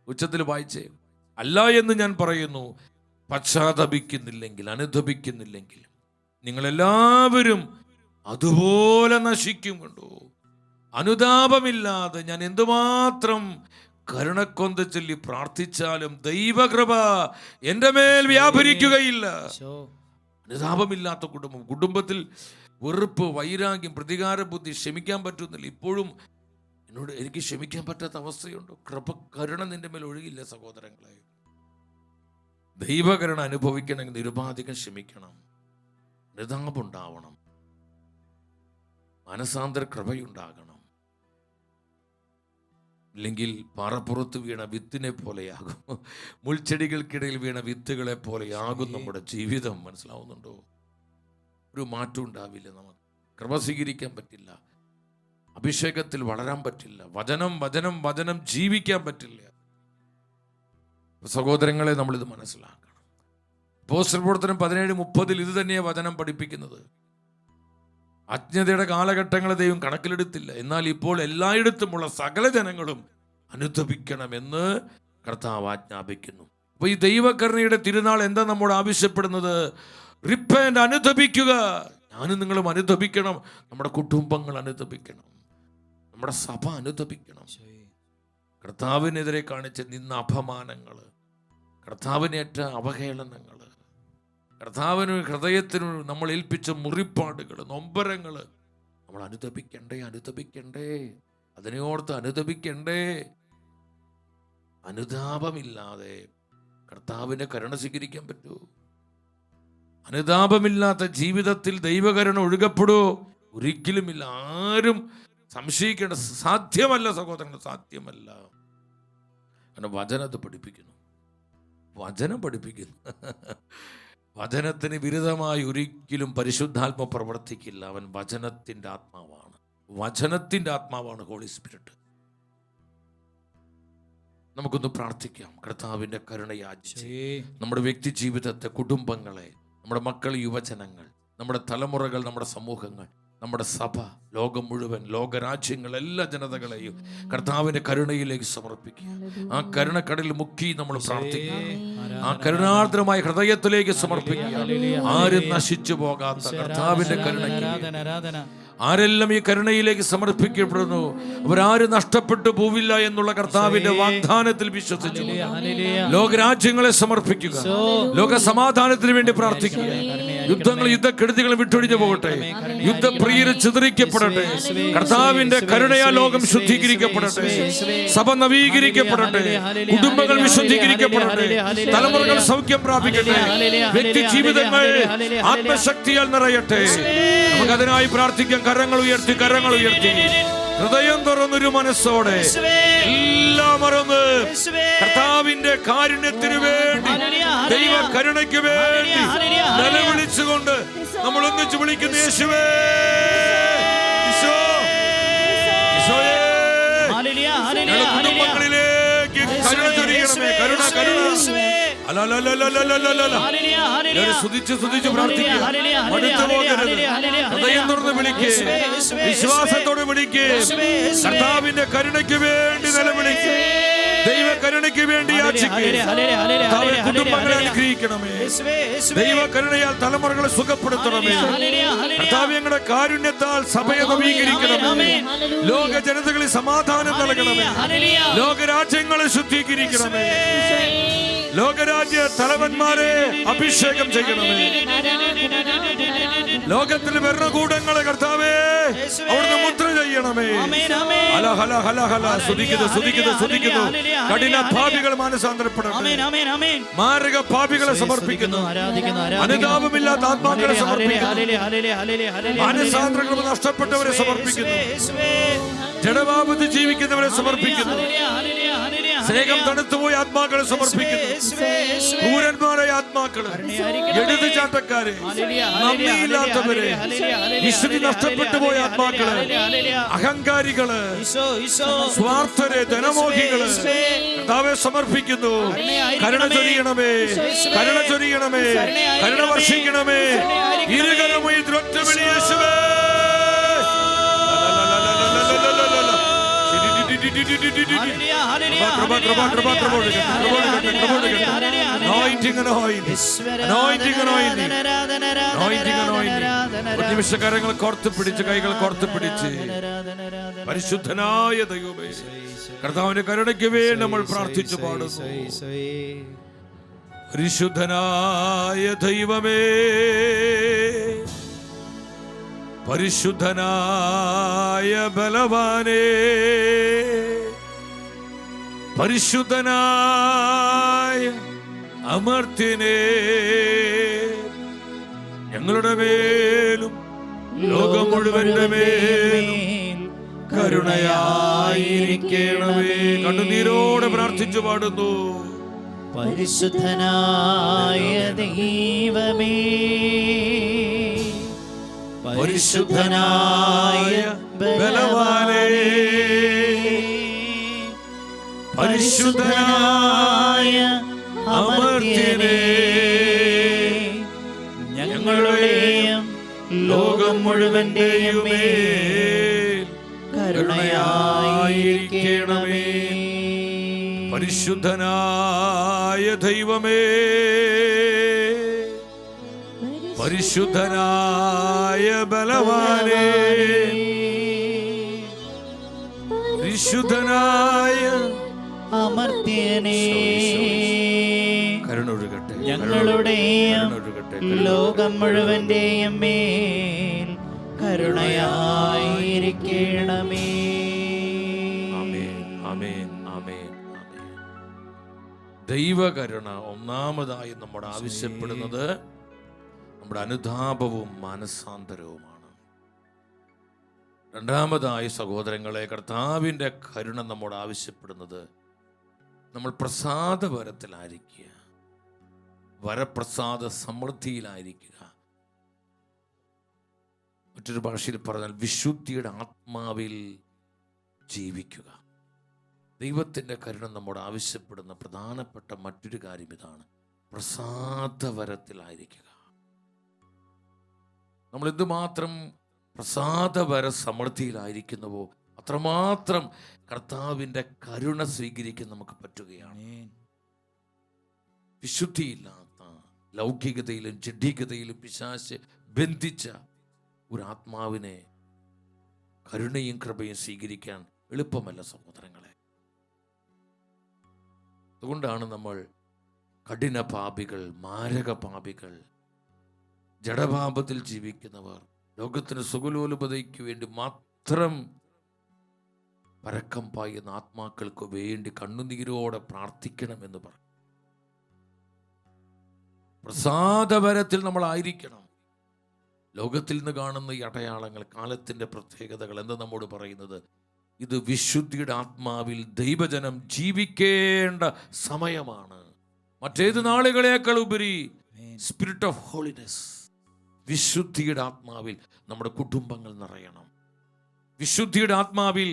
ഉച്ചത്തിൽ വായിച്ചേ. അല്ല എന്ന് ഞാൻ പറയുന്നു, പശ്ചാത്തപിക്കുന്നില്ലെങ്കിൽ, അനുതപിക്കുന്നില്ലെങ്കിൽ നിങ്ങളെല്ലാവരും അതുപോലെ നശിക്കും. കണ്ടു, അനുതാപമില്ലാതെ ഞാൻ എന്തുമാത്രം കരുണക്കൊന്ത ചൊല്ലി പ്രാർത്ഥിച്ചാലും ദൈവകൃപ എൻ്റെ മേൽ വ്യാപരിക്കുകയില്ല. അനുതാപമില്ലാത്ത കുടുംബത്തിൽ വെറുപ്പ്, വൈരാഗ്യം, പ്രതികാര ബുദ്ധി, ക്ഷമിക്കാൻ പറ്റുന്നില്ല. ഇപ്പോഴും എനിക്ക് ക്ഷമിക്കാൻ പറ്റാത്ത അവസ്ഥയുണ്ടോ? കരുണ നിന്റെ മേൽ ഒഴുകില്ല സഹോദരങ്ങളെ. ദൈവകരുണ അനുഭവിക്കണമെങ്കിൽ നിരുപാധികം ക്ഷമിക്കണം, അനുതാപമുണ്ടാവണം, മനസാന്തര കൃപയുണ്ടാകണം. ഇല്ലെങ്കിൽ പാറപ്പുറത്ത് വീണ വിത്തിനെ പോലെയാകും, മുൾച്ചെടികൾക്കിടയിൽ വീണ വിത്തുകളെ പോലെയാകും നമ്മുടെ ജീവിതം. മനസ്സിലാവുന്നുണ്ടോ? ഒരു മാറ്റം ഉണ്ടാവില്ല. നമുക്ക് കൃപ സ്വീകരിക്കാൻ പറ്റില്ല, അഭിഷേകത്തിൽ വളരാൻ പറ്റില്ല, വചനം ജീവിക്കാൻ പറ്റില്ല. സഹോദരങ്ങളെ, നമ്മളിത് മനസ്സിലാക്കണം. അപ്പോസ്തല പ്രവർത്തനം 17:30 ഇത് തന്നെയാണ് വചനം പഠിപ്പിക്കുന്നത്. അജ്ഞതയുടെ കാലഘട്ടങ്ങളെ ദൈവം കണക്കിലെടുത്തില്ല, എന്നാൽ ഇപ്പോൾ എല്ലായിടത്തുമുള്ള സകല ജനങ്ങളും അനുതപിക്കണമെന്ന് കർത്താവ് ആജ്ഞാപിക്കുന്നു. അപ്പോൾ ഈ ദൈവകരുണയുടെ തിരുനാൾ എന്താ നമ്മോട് ആവശ്യപ്പെടുന്നത്? റിപ്പന്റ്, അനുതപിക്കുക. ഞാനും നിങ്ങളും അനുതപിക്കണം. നമ്മുടെ കുടുംബങ്ങൾ അനുതപിക്കണം, നമ്മുടെ സഭ അനുതപിക്കണം. കർത്താവിനെതിരെ കാണിച്ച നിന്ന അപമാനങ്ങൾ, കർത്താവിനേറ്റ അവഹേളനങ്ങൾ, കർത്താവിന് ഹൃദയത്തിന് നമ്മൾ ഏൽപ്പിച്ച മുറിപ്പാടുകൾ, നൊമ്പരങ്ങൾ നമ്മൾ അനുതപിക്കണ്ടേ. അതിനെയോർത്ത് അനുതപിക്കണ്ടേ. അനുതാപമില്ലാതെ കർത്താവിൻ്റെ കരുണ സ്വീകരിക്കാൻ പറ്റൂ? അനുതാപമില്ലാത്ത ജീവിതത്തിൽ ദൈവകരുണ ഒഴുകപ്പെടൂ? ഒരിക്കലുമില്ല. ആരും സംശയിക്കേണ്ട, സാധ്യമല്ല സഹോദരങ്ങൾ, സാധ്യമല്ല. കാരണം വചനത്തെ പഠിപ്പിക്കുന്നു, വചനം പഠിപ്പിക്കുന്നു. വചനത്തിന് വിരുദ്ധമായി ഒരിക്കലും പരിശുദ്ധാത്മ പ്രവർത്തിക്കില്ല. അവൻ വചനത്തിൻ്റെ ആത്മാവാണ്, വചനത്തിൻ്റെ ആത്മാവാണ് ഹോളി സ്പിരിറ്റ്. നമുക്കൊന്ന് പ്രാർത്ഥിക്കാം. കർത്താവിൻ്റെ കരുണ യാചിച്ച് നമ്മുടെ വ്യക്തി ജീവിതത്തെ, കുടുംബങ്ങളെ, നമ്മുടെ മക്കൾ, യുവജനങ്ങൾ, നമ്മുടെ തലമുറകൾ, നമ്മുടെ സമൂഹങ്ങൾ, നമ്മുടെ സഭ, ലോകം മുഴുവൻ, ലോകരാജ്യങ്ങൾ, എല്ലാ ജനതകളെയും കർത്താവിൻ്റെ കരുണയിലേക്ക് സമർപ്പിക്കുക. ആ കരുണക്കടലിൽ മുക്കി നമ്മൾ പ്രാർത്ഥിക്കുക. ആ കരുണാർദ്രമായ ഹൃദയത്തിലേക്ക് സമർപ്പിക്കുക. ആരും നശിച്ചു പോകാത്ത കർത്താവിൻ്റെ കരുണയ്ക്ക്, ആരെല്ലാം ഈ കരുണയിലേക്ക് സമർപ്പിക്കപ്പെടുന്നു അവരാരും നഷ്ടപ്പെട്ടു പോവില്ല എന്നുള്ള കർത്താവിന്റെ വാഗ്ദാനത്തിൽ വിശ്വസിച്ചു ലോകരാജ്യങ്ങളെ സമർപ്പിക്കുക. ലോക സമാധാനത്തിന് വേണ്ടി പ്രാർത്ഥിക്കുക. യുദ്ധങ്ങളും യുദ്ധക്കെടുതികളും വിട്ടൊഴിഞ്ഞു പോകട്ടെ. യുദ്ധപ്രിയര് ചിതറിക്കപ്പെടട്ടെ. കർത്താവിന്റെ കരുണയാൽ ലോകം ശുദ്ധീകരിക്കപ്പെടട്ടെ. സഭ നവീകരിക്കപ്പെടട്ടെ. കുടുംബങ്ങൾ വിശുദ്ധീകരിക്കപ്പെടട്ടെ. തലമുറകൾ സൗഖ്യം പ്രാപിക്കട്ടെ. വ്യക്തി ജീവിതങ്ങൾ ആത്മശക്തിയാൽ നിറയട്ടെ. നമുക്കതിനായി പ്രാർത്ഥിക്കാം. കരങ്ങൾ ഉയർത്തി, കരങ്ങൾ ഉയർത്തി, ഹൃദയം തുറന്നൊരു മനസ്സോടെ എല്ലാം മറന്ന് കർത്താവിന്റെ കാരുണ്യത്തിന് വേണ്ടി, ദൈവ കരുണയ്ക്ക് വേണ്ടി നിലവിളിച്ചുകൊണ്ട് നമ്മൾ ഒന്നിച്ച് വിളിക്കുന്ന യേശുവേ, ഈശോ, ഈശോയേ, കുടുംബങ്ങളിലേക്ക് കരുണ ചൊരിയണമേ. കരുണ, കരുണ. സ്തുതിച്ച് പ്രാർത്ഥിക്കുക. മടുത്തു പോകരുത്. ഹൃദയം തുറന്ന് വിളിക്കേ, വിശ്വാസത്തോടെ വിളിക്കേ. കർത്താവിന്റെ കരുണയ്ക്ക് വേണ്ടി നിലവിളിക്കേ. ദൈവ കരുണയ്ക്ക് വേണ്ടി കുടുംബങ്ങളെ അനുഗ്രഹിക്കണമേ. ദൈവ കരുണയാൽ തലമുറകളെ സുഖപ്പെടുത്തണമേ. കർത്താവ് ഞങ്ങളുടെ കാരുണ്യത്താൽ സഭയെ നവീകരിക്കണമേ. ലോക ജനതകളിൽ സമാധാനം നൽകണമേ. ലോകരാജ്യങ്ങളെ ശുദ്ധീകരിക്കണമേ. ലോകരാജ്യ തലവന്മാരെ അഭിഷേകം ചെയ്യണമേ. ലോകത്തിൽ ഭരണകൂടങ്ങളെ കർത്താവേ അവിടുന്ന് മുദ്ര ചെയ്യണമേ. സ്തുതിക്കുന്നു. കഠിന പാപികൾ മാനസാന്തരപ്പെടണമേ. മാരക പാപികളെ സമർപ്പിക്കുന്നു. അനുതാപമില്ലാത്ത ആത്മാക്കളെ സമർപ്പിക്കുന്നു. മാനസാന്തരങ്ങൾ നഷ്ടപ്പെട്ടവരെ സമർപ്പിക്കുന്നു. ജഡബാബുദ്ധി ജീവിക്കുന്നവരെ സമർപ്പിക്കുന്നു. സ്നേഹം തണുത്തുപോയ ആത്മാക്കളെ സമർപ്പിക്കുന്നു. ക്രൂരന്മാരായ ആത്മാക്കള്, എടുത്തുചാട്ടക്കാരെ, നന്ദിയില്ലാത്തവരെ, വിശുദ്ധി നഷ്ടപ്പെട്ടു പോയ ആത്മാക്കള്, അഹങ്കാരികള്, സ്വാർത്ഥരെ, ധനമോഹികള് കർത്താവെ സമർപ്പിക്കുന്നു. കരുണ ചൊരിയണമേ, കരുണ ചൊരിയണമേ, കരുണ വർഷിക്കണമേ. ഇരുകരമായി ഒറ്റ വിളി യേശുവേ. നിമിഷകാരങ്ങൾ കോർത്ത് പിടിച്ച്, കൈകൾ കോർത്ത് പിടിച്ച്, പരിശുദ്ധനായ ദൈവമേ, കർത്താവിന്റെ കരുണയ്ക്ക് വേണ്ടി നമ്മൾ പ്രാർത്ഥിച്ചു പാടുന്നു. പരിശുദ്ധനായ ദൈവമേ, പരിശുദ്ധനായ ബലവാനേ, പരിശുദ്ധനായ അമർത്യനേ, ഞങ്ങളുടെ മേലും ലോകം മുഴുവന്റെ മേലും കരുണയായിരിക്കണമേ. കണ്ണുനീരോടെ പ്രാർത്ഥിച്ചു പാടുന്നു. പരിശുദ്ധനായ ദൈവമേ, പരിശുദ്ധനായ ബലവാനേ, പരിശുദ്ധനായ അമർത്യനേ, ഞങ്ങളുടെയും ലോകം മുഴുവന്റെയും മേൽ കരുണയായിരിക്കണമേ. പരിശുദ്ധനായ ദൈവമേ, പരിശുദ്ധനായ ബലവാനേ, പരിശുദ്ധനായ അമർത്യനേ, കരുണ ഒഴുകട്ടെ, ഞങ്ങളുടെയും ലോകം മുഴുവന്റെയും മേൽ കരുണയായിരിക്കണമേ. ആമേൻ, ആമേൻ, ആമേൻ, ആമേൻ. ദൈവകരുണ ഒന്നാമതായി നമ്മോട് ആവശ്യപ്പെടുന്നത് നമ്മുടെ അനുതാപവും മാനസാന്തരവുമാണ്. രണ്ടാമതായി സഹോദരങ്ങളെ, കർത്താവിൻ്റെ കരുണ നമ്മോട് ആവശ്യപ്പെടുന്നത് നമ്മൾ പ്രസാദവരത്തിലായിരിക്കുക, വരപ്രസാദ സമൃദ്ധിയിലായിരിക്കുക. മറ്റൊരു ഭാഷയിൽ പറഞ്ഞാൽ വിശുദ്ധിയുടെ ആത്മാവിൽ ജീവിക്കുക. ദൈവത്തിൻ്റെ കരുണ നമ്മോട് ആവശ്യപ്പെടുന്ന പ്രധാനപ്പെട്ട മറ്റൊരു കാര്യം ഇതാണ്: പ്രസാദവരത്തിലായിരിക്കുക. നമ്മൾ എന്തുമാത്രം പ്രസാദവര സമൃദ്ധിയിലായിരിക്കുന്നുവോ അത്രമാത്രം കർത്താവിൻ്റെ കരുണ സ്വീകരിക്കാൻ നമുക്ക് പറ്റുകയാണ്. വിശുദ്ധിയില്ലാത്ത, ലൗകികതയിലും ജഡികതയിലും പിശാച് ബന്ധിച്ച ഒരു ആത്മാവിനെ കരുണയും കൃപയും സ്വീകരിക്കാൻ എളുപ്പമല്ല സഹോദരങ്ങളെ. അതുകൊണ്ടാണ് നമ്മൾ കഠിന പാപികൾ, മാരക പാപികൾ, ജഡപാപത്തിൽ ജീവിക്കുന്നവർ, ലോകത്തിന് സുഖലോലുപതയ്ക്ക് വേണ്ടി മാത്രം പരക്കം പായുന്ന ആത്മാക്കൾക്ക് വേണ്ടി കണ്ണുനീരോടെ പ്രാർത്ഥിക്കണമെന്ന് പറഞ്ഞു. പ്രസാദവരത്തിൽ നമ്മളായിരിക്കണം. ലോകത്തിൽ നിന്ന് കാണുന്ന ഈ അടയാളങ്ങൾ, കാലത്തിൻ്റെ പ്രത്യേകതകൾ എന്താ നമ്മോട് പറയുന്നത്? ഇത് വിശുദ്ധിയുടെ ആത്മാവിൽ ദൈവജനം ജീവിക്കേണ്ട സമയമാണ്. മറ്റേത് നാളുകളേക്കാൾ ഉപരി സ്പിരിറ്റ് ഓഫ് ഹോളിനെസ്, വിശുദ്ധിയുടെ ആത്മാവിൽ നമ്മുടെ കുടുംബങ്ങൾ നിറയണം. വിശുദ്ധിയുടെ ആത്മാവിൽ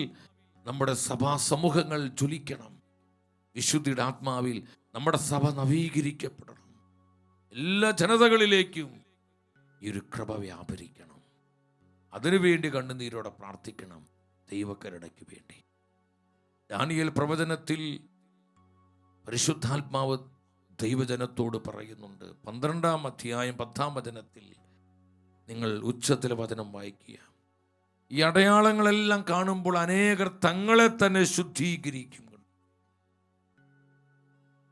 നമ്മുടെ സഭാ സമൂഹങ്ങൾ ജ്വലിക്കണം. വിശുദ്ധിയുടെ ആത്മാവിൽ നമ്മുടെ സഭ നവീകരിക്കപ്പെടണം. എല്ലാ ജനതകളിലേക്കും ഈ ഒരു കൃപ വ്യാപരിക്കണം. അതിനുവേണ്ടി കണ്ണുനീരോടെ പ്രാർത്ഥിക്കണം, ദൈവകരുണയ്ക്ക് വേണ്ടി. ദാനിയേൽ പ്രവചനത്തിൽ പരിശുദ്ധാത്മാവ് ദൈവജനത്തോട് പറയുന്നുണ്ട്. 12-ാം അധ്യായം 10-ാം വചനത്തിൽ നിങ്ങൾ ഉച്ചത്തിൽ വചനം വായിക്കുക. ഈ അടയാളങ്ങളെല്ലാം കാണുമ്പോൾ അനേകർ തങ്ങളെ തന്നെ ശുദ്ധീകരിക്കും.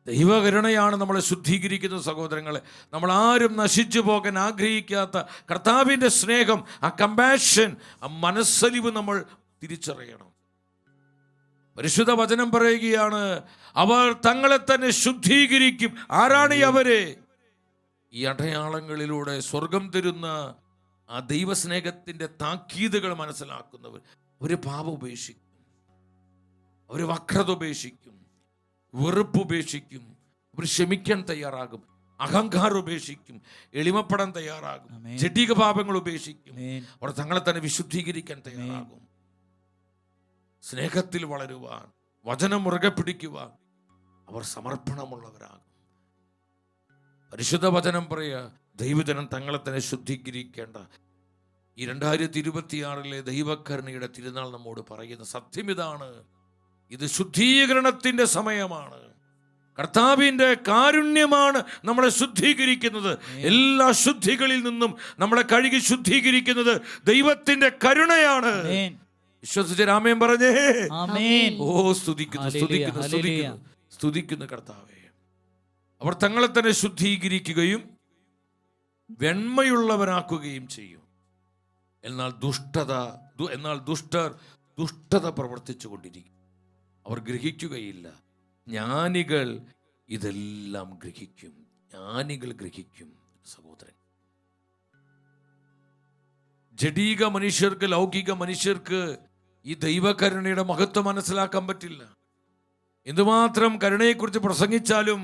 ദൈവകരുണയാണ് നമ്മളെ ശുദ്ധീകരിക്കുന്ന സഹോദരങ്ങളെ. നമ്മൾ ആരും നശിച്ചു പോകാൻ ആഗ്രഹിക്കാത്ത കർത്താവിൻ്റെ സ്നേഹം, ആ കമ്പാഷൻ, ആ മനസ്സലിവ് നമ്മൾ തിരിച്ചറിയണം. പരിശുദ്ധ വചനം പറയുകയാണ്, അവർ തങ്ങളെ തന്നെ ശുദ്ധീകരിക്കും. ആരാണ് ഈ അവരെ? ഈ അടയാളങ്ങളിലൂടെ സ്വർഗം തരുന്ന ആ ദൈവസ്നേഹത്തിൻ്റെ താക്കീതുകൾ മനസ്സിലാക്കുന്നവർ. അവർ പാപം ഉപേക്ഷിക്കും, അവർ വക്രത ഉപേക്ഷിക്കും, വെറുപ്പ് ഉപേക്ഷിക്കും, അവർ ക്ഷമിക്കാൻ തയ്യാറാകും. അഹങ്കാരം ഉപേക്ഷിക്കും, എളിമപ്പെടാൻ തയ്യാറാകും, ആമേൻ. ജഡിക പാപങ്ങൾ ഉപേക്ഷിക്കും, ആമേൻ. അവർ തങ്ങളെ തന്നെ വിശുദ്ധീകരിക്കാൻ തയ്യാറാകും. സ്നേഹത്തിൽ വളരുവാൻ, വചനം മുറുകെ പിടിക്കുവാൻ അവർ സമർപ്പണമുള്ളവരാകും. പരിശുദ്ധ വചനം പറയുക, ദൈവജനം തങ്ങളെ തന്നെ ശുദ്ധീകരിക്കേണ്ട ഈ 2026 ദൈവകരുണയുടെ തിരുനാൾ നമ്മോട് പറയുന്ന സത്യം ഇതാണ്. ഇത് ശുദ്ധീകരണത്തിന്റെ സമയമാണ്. കർത്താവിന്റെ കാരുണ്യമാണ് നമ്മളെ ശുദ്ധീകരിക്കുന്നത്. എല്ലാ ശുദ്ധികളിൽ നിന്നും നമ്മളെ കഴുകി ശുദ്ധീകരിക്കുന്നത് ദൈവത്തിന്റെ കരുണയാണ്. ആമേൻ. വിശ്വസിച്ച് രാമേൻ പറഞ്ഞേ. ആമേൻ. ഓ സ്തുതിക്കുന്നു, ഹല്ലേലൂയ, സ്തുതിക്കുന്നു, ഹല്ലേലൂയ. സ്തുതിക്കുന്നു, സ്തുതിക്കുന്നു കർത്താവേ. അവർ തങ്ങളെ തന്നെ ശുദ്ധീകരിക്കുകയും വെണ്മയുള്ളവരാക്കുകയും ചെയ്യും. എന്നാൽ ദുഷ്ടർ ദുഷ്ടത പ്രവർത്തിച്ചു കൊണ്ടിരിക്കും. അവർ ഗ്രഹിക്കുകയില്ല. ജ്ഞാനികൾ ഇതെല്ലാം ഗ്രഹിക്കും. ജ്ഞാനികൾ ഗ്രഹിക്കും. സഹോദരൻ, ജഡീക മനുഷ്യർക്ക്, ലൗകിക മനുഷ്യർക്ക് ഈ ദൈവകരുണയുടെ മഹത്വം മനസ്സിലാക്കാൻ പറ്റില്ല. എന്തുമാത്രം കരുണയെക്കുറിച്ച് പ്രസംഗിച്ചാലും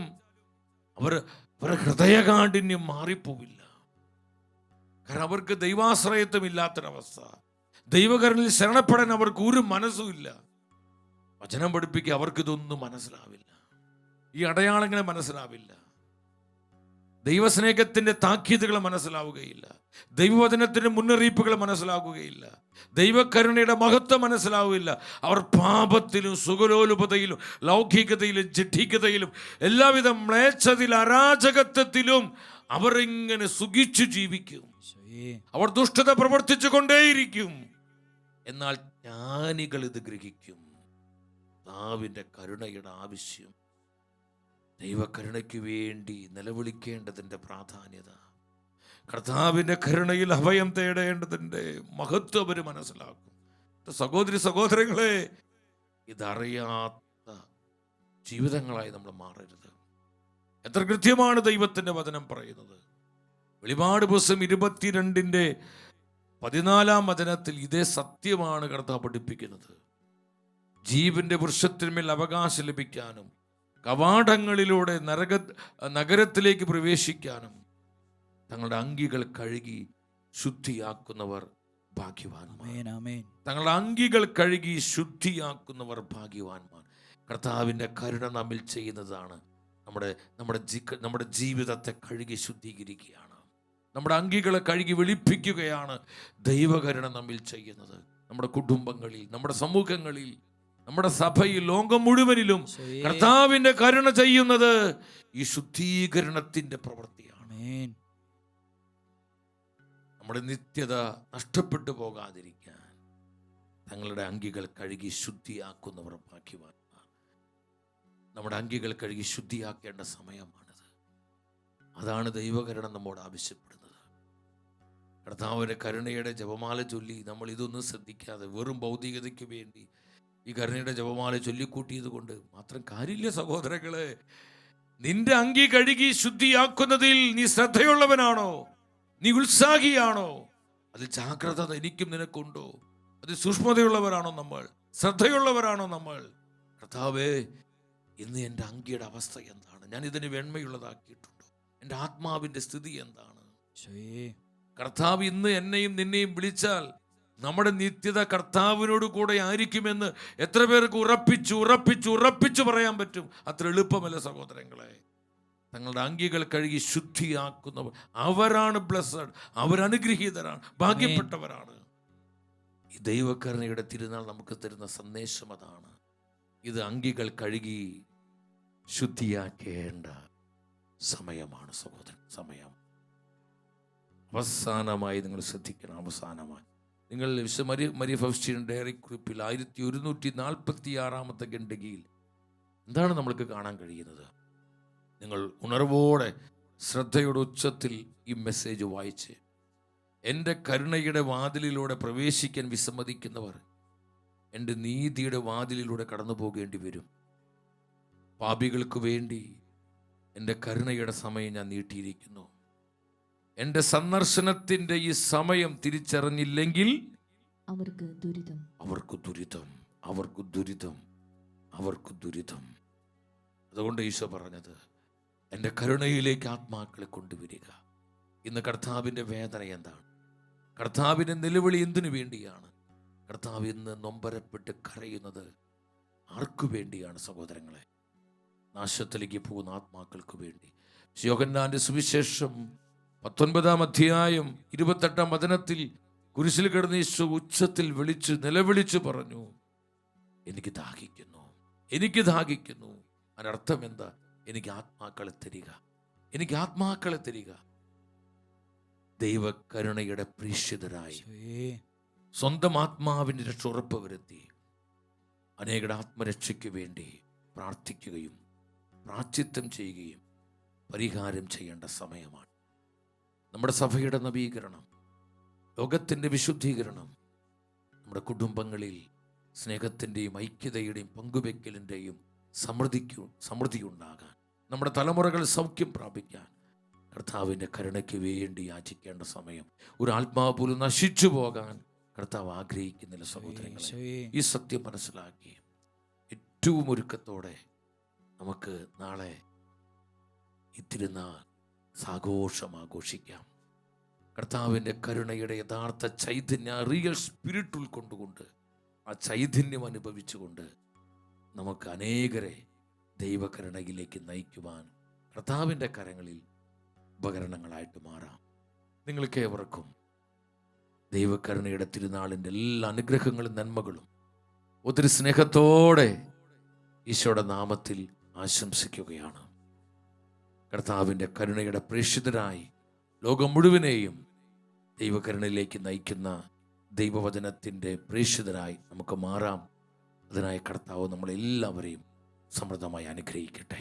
അവരുടെ ഹൃദയകാഠിന്യം മാറിപ്പോവില്ല. കാരണം അവർക്ക് ദൈവാശ്രയത്വം ഇല്ലാത്തൊരവസ്ഥ. ദൈവകരുണയിൽ ശരണപ്പെടാൻ അവർക്ക് ഒരു മനസ്സുമില്ല. വചനം പഠിപ്പിക്കുക, അവർക്കിതൊന്നും മനസ്സിലാവില്ല. ഈ അടയാളങ്ങളെ മനസ്സിലാവില്ല. ദൈവസ്നേഹത്തിന്റെ താക്കീതുകൾ മനസ്സിലാവുകയില്ല. ദൈവവചനത്തിന്റെ മുന്നറിയിപ്പുകൾ മനസ്സിലാവുകയില്ല. ദൈവകരുണയുടെ മഹത്വം മനസ്സിലാവില്ല. അവർ പാപത്തിലും സുഖലോലുപതയിലും ലൗകികതയിലും ജഡികതയിലും എല്ലാവിധ മ്ലേച്ഛതയിലും അരാജകത്വത്തിലും അവർ ഇങ്ങനെ സുഖിച്ചു ജീവിക്കും. അവർ ദുഷ്ടത പ്രവർത്തിച്ചു കൊണ്ടേയിരിക്കും. എന്നാൽ ജ്ഞാനികൾ ഇത് ഗ്രഹിക്കും. കർത്താവിന്റെ കരുണയുടെ ആവശ്യം, ദൈവകരുണയ്ക്ക് വേണ്ടി നിലവിളിക്കേണ്ടതിൻ്റെ പ്രാധാന്യത, കർത്താവിൻ്റെ കരുണയിൽ അഭയം തേടേണ്ടതിൻ്റെ മഹത്വം അവർ മനസ്സിലാക്കും. സഹോദരി സഹോദരങ്ങളെ, ഇതറിയാത്ത ജീവിതങ്ങളായി നമ്മൾ മാറരുത്. എത്ര കൃത്യമാണ് ദൈവത്തിൻ്റെ വചനം പറയുന്നത്. വെളിപാട് പുസ്തകം 22:14 വചനത്തിൽ ഇതേ സത്യമാണ് കർത്താവ് പഠിപ്പിക്കുന്നത്. ജീവന്റെ വൃക്ഷത്തിന്മേൽ അവകാശം ലഭിക്കാനും കവാടങ്ങളിലൂടെ നഗരത്തിലേക്ക് പ്രവേശിക്കാനും തങ്ങളുടെ അങ്കികൾ കഴുകി ശുദ്ധിയാക്കുന്നവർ ഭാഗ്യവാന്മാർ. തങ്ങളുടെ അങ്കികൾ കഴുകി ശുദ്ധിയാക്കുന്നവർ ഭാഗ്യവാന്മാർ. കർത്താവിൻ്റെ കരുണ നമ്മിൽ ചെയ്യുന്നതാണ് നമ്മുടെ ജീവിതത്തെ കഴുകി ശുദ്ധീകരിക്കുകയാണ്. നമ്മുടെ അങ്കികളെ കഴുകി വെളുപ്പിക്കുകയാണ് ദൈവകരുണ നമ്മിൽ ചെയ്യുന്നത്. നമ്മുടെ കുടുംബങ്ങളിൽ, നമ്മുടെ സമൂഹങ്ങളിൽ, നമ്മുടെ സഭയിൽ, ലോകം മുഴുവനിലും കർത്താവിന്റെ കരുണ ചെയ്യുന്നത് ഈ ശുദ്ധീകരണത്തിന്റെ പ്രവൃത്തിയാണ്. നമ്മുടെ നിത്യത നഷ്ടപ്പെട്ടു പോകാതിരിക്കാൻ തങ്ങളുടെ അങ്കികൾ കഴുകി ശുദ്ധിയാക്കുന്നവർ ഭാഗ്യവാന്മാർ. നമ്മുടെ അങ്കികൾ കഴുകി ശുദ്ധിയാക്കേണ്ട സമയമാണിത്. അതാണ് ദൈവകരുണ നമ്മോട് ആവശ്യപ്പെടുന്നത്. കർത്താവിന്റെ കരുണയുടെ ജപമാല ചൊല്ലി നമ്മൾ ഇതൊന്നും ശ്രദ്ധിക്കാതെ വെറും ഭൗതികതയ്ക്ക് വേണ്ടി ഈ കരുണയുടെ ജപമാല ചൊല്ലിക്കൂട്ടിയത് കൊണ്ട് മാത്രം കാര്യമില്ല സഹോദരങ്ങളെ. നിന്റെ അങ്കി കഴുകി ശുദ്ധിയാക്കുന്നതിൽ നീ ശ്രദ്ധയുള്ളവനാണോ? നീ ഉത്സാഹിയാണോ? അതിൽ ജാഗ്രത എനിക്കും നിനക്കുണ്ടോ? അതിൽ സൂക്ഷ്മതയുള്ളവരാണോ നമ്മൾ? ശ്രദ്ധയുള്ളവരാണോ നമ്മൾ? കർത്താവേ, ഇന്ന് എൻ്റെ അങ്കിയുടെ അവസ്ഥ എന്താണ്? ഞാൻ ഇതിന് വെണ്മയുള്ളതാക്കിയിട്ടുണ്ടോ? എൻ്റെ ആത്മാവിൻ്റെ സ്ഥിതി എന്താണ്? കർത്താവ് ഇന്ന് എന്നെയും നിന്നെയും വിളിച്ചാൽ നമ്മുടെ നിത്യത കർത്താവിനോട് കൂടെ ആയിരിക്കുമെന്ന് എത്ര പേർക്ക് ഉറപ്പിച്ചു പറയാൻ പറ്റും? അത്ര എളുപ്പമല്ല സഹോദരങ്ങളെ. തങ്ങളുടെ അങ്കികൾ കഴുകി ശുദ്ധിയാക്കുന്നവർ അവരാണ് ബ്ലെസ്സഡ്, അവരനുഗ്രഹീതരാണ്, ഭാഗ്യപ്പെട്ടവരാണ്. ഈ ദൈവകരുണയുടെ തിരുനാൾ നമുക്ക് തരുന്ന സന്ദേശം അതാണ്. ഇത് അങ്കികൾ കഴുകി ശുദ്ധിയാക്കേണ്ട സമയമാണ് സഹോദരൻ, സമയം. അവസാനമായി നിങ്ങൾ ശ്രദ്ധിക്കണം. അവസാനമായി നിങ്ങൾ മരിയ ഫൗസ്റ്റീൻ ഡയറി കുറിപ്പിൽ 1146 ഖണ്ഡികയിൽ എന്താണ് നമ്മൾക്ക് കാണാൻ കഴിയുന്നത്? നിങ്ങൾ ഉണർവോടെ ശ്രദ്ധയുടെ ഉച്ചത്തിൽ ഈ മെസ്സേജ് വായിച്ച്, എൻ്റെ കരുണയുടെ വാതിലിലൂടെ പ്രവേശിക്കാൻ വിസമ്മതിക്കുന്നവർ എൻ്റെ നീതിയുടെ വാതിലിലൂടെ കടന്നു പോകേണ്ടി വരും. പാപികൾക്ക് വേണ്ടി എൻ്റെ കരുണയുടെ സമയം ഞാൻ നീട്ടിയിരിക്കുന്നു. എൻ്റെ സന്ദർശനത്തിൻ്റെ ഈ സമയം തിരിച്ചറിഞ്ഞില്ലെങ്കിൽ അവർക്ക് ദുരിതം. അതുകൊണ്ട് ഈശോ പറഞ്ഞത്, എൻ്റെ കരുണയിലേക്ക് ആത്മാക്കളെ കൊണ്ടുവരിക. ഇന്ന് കർത്താവിൻ്റെ വേദന എന്താണ്? കർത്താവിൻ്റെ നിലവിളി എന്തിനു വേണ്ടിയാണ്? കർത്താവ് ഇന്ന് നൊമ്പരപ്പെട്ട് കരയുന്നത് ആർക്കു വേണ്ടിയാണ് സഹോദരങ്ങളെ? നാശത്തിലേക്ക് പോകുന്ന ആത്മാക്കൾക്ക് വേണ്ടി. യോഹന്നാന്റെ സുവിശേഷം 19-ാം അധ്യായം 28-ാം വചനത്തിൽ കുരിശിൽ കിടന്ന് യേശു ഉച്ചത്തിൽ നിലവിളിച്ചു പറഞ്ഞു, എനിക്ക് ദാഹിക്കുന്നു, എനിക്ക് ദാഹിക്കുന്നു. അതിനർത്ഥം എന്താ? എനിക്ക് ആത്മാക്കളെ തരിക, എനിക്ക് ആത്മാക്കളെ തരിക. ദൈവകരുണയുടെ പ്രേക്ഷിതരായി സ്വന്തം ആത്മാവിൻ്റെ രക്ഷ ഉറപ്പ് വരുത്തി അനേകരുടെ ആത്മരക്ഷയ്ക്ക് വേണ്ടി പ്രാർത്ഥിക്കുകയും പ്രാശ്ചിത്തം ചെയ്യുകയും പരിഹാരം ചെയ്യേണ്ട സമയമാണ്. നമ്മുടെ സഭയുടെ നവീകരണം, ലോകത്തിൻ്റെ വിശുദ്ധീകരണം, നമ്മുടെ കുടുംബങ്ങളിൽ സ്നേഹത്തിൻ്റെയും ഐക്യതയുടെയും പങ്കുവെക്കലിൻ്റെയും സമൃദ്ധി ഉണ്ടാകാൻ, നമ്മുടെ തലമുറകൾ സൗഖ്യം പ്രാപിക്കാൻ കർത്താവിൻ്റെ കരുണയ്ക്ക് വേണ്ടി യാചിക്കേണ്ട സമയം. ഒരു ആത്മാവ് പോലും നശിച്ചു പോകാൻ കർത്താവ് ആഗ്രഹിക്കുന്നില്ല സഹോദരങ്ങളെ. ഈ സത്യം മനസ്സിലാക്കി ഏറ്റവും ഒരുക്കത്തോടെ നമുക്ക് നാളെ ഇത്തിരുന്നാൾ സാഘോഷം ആഘോഷിക്കാം. കർത്താവിൻ്റെ കരുണയുടെ യഥാർത്ഥ ചൈതന്യ, റിയൽ സ്പിരിറ്റ് ഉൾക്കൊണ്ടുകൊണ്ട്, ആ ചൈതന്യം അനുഭവിച്ചുകൊണ്ട് നമുക്ക് അനേകരെ ദൈവകരുണയിലേക്ക് നയിക്കുവാൻ കർത്താവിൻ്റെ കരങ്ങളിൽ ഉപകരണങ്ങളായിട്ട് മാറാം. നിങ്ങൾക്കേവർക്കും ദൈവകരുണയുടെ തിരുനാളിൻ്റെ എല്ലാ അനുഗ്രഹങ്ങളും നന്മകളും ഒത്തിരി സ്നേഹത്തോടെ ഈശോയുടെ നാമത്തിൽ ആശംസിക്കുകയാണ്. കർത്താവിൻ്റെ കരുണയുടെ പ്രേക്ഷിതരായി ലോകം മുഴുവനെയും ദൈവകരുണയിലേക്ക് നയിക്കുന്ന ദൈവവചനത്തിൻ്റെ പ്രേക്ഷിതരായി നമുക്ക് മാറാം. അതിനായി കർത്താവ് നമ്മളെല്ലാവരെയും സമൃദ്ധമായി അനുഗ്രഹിക്കട്ടെ.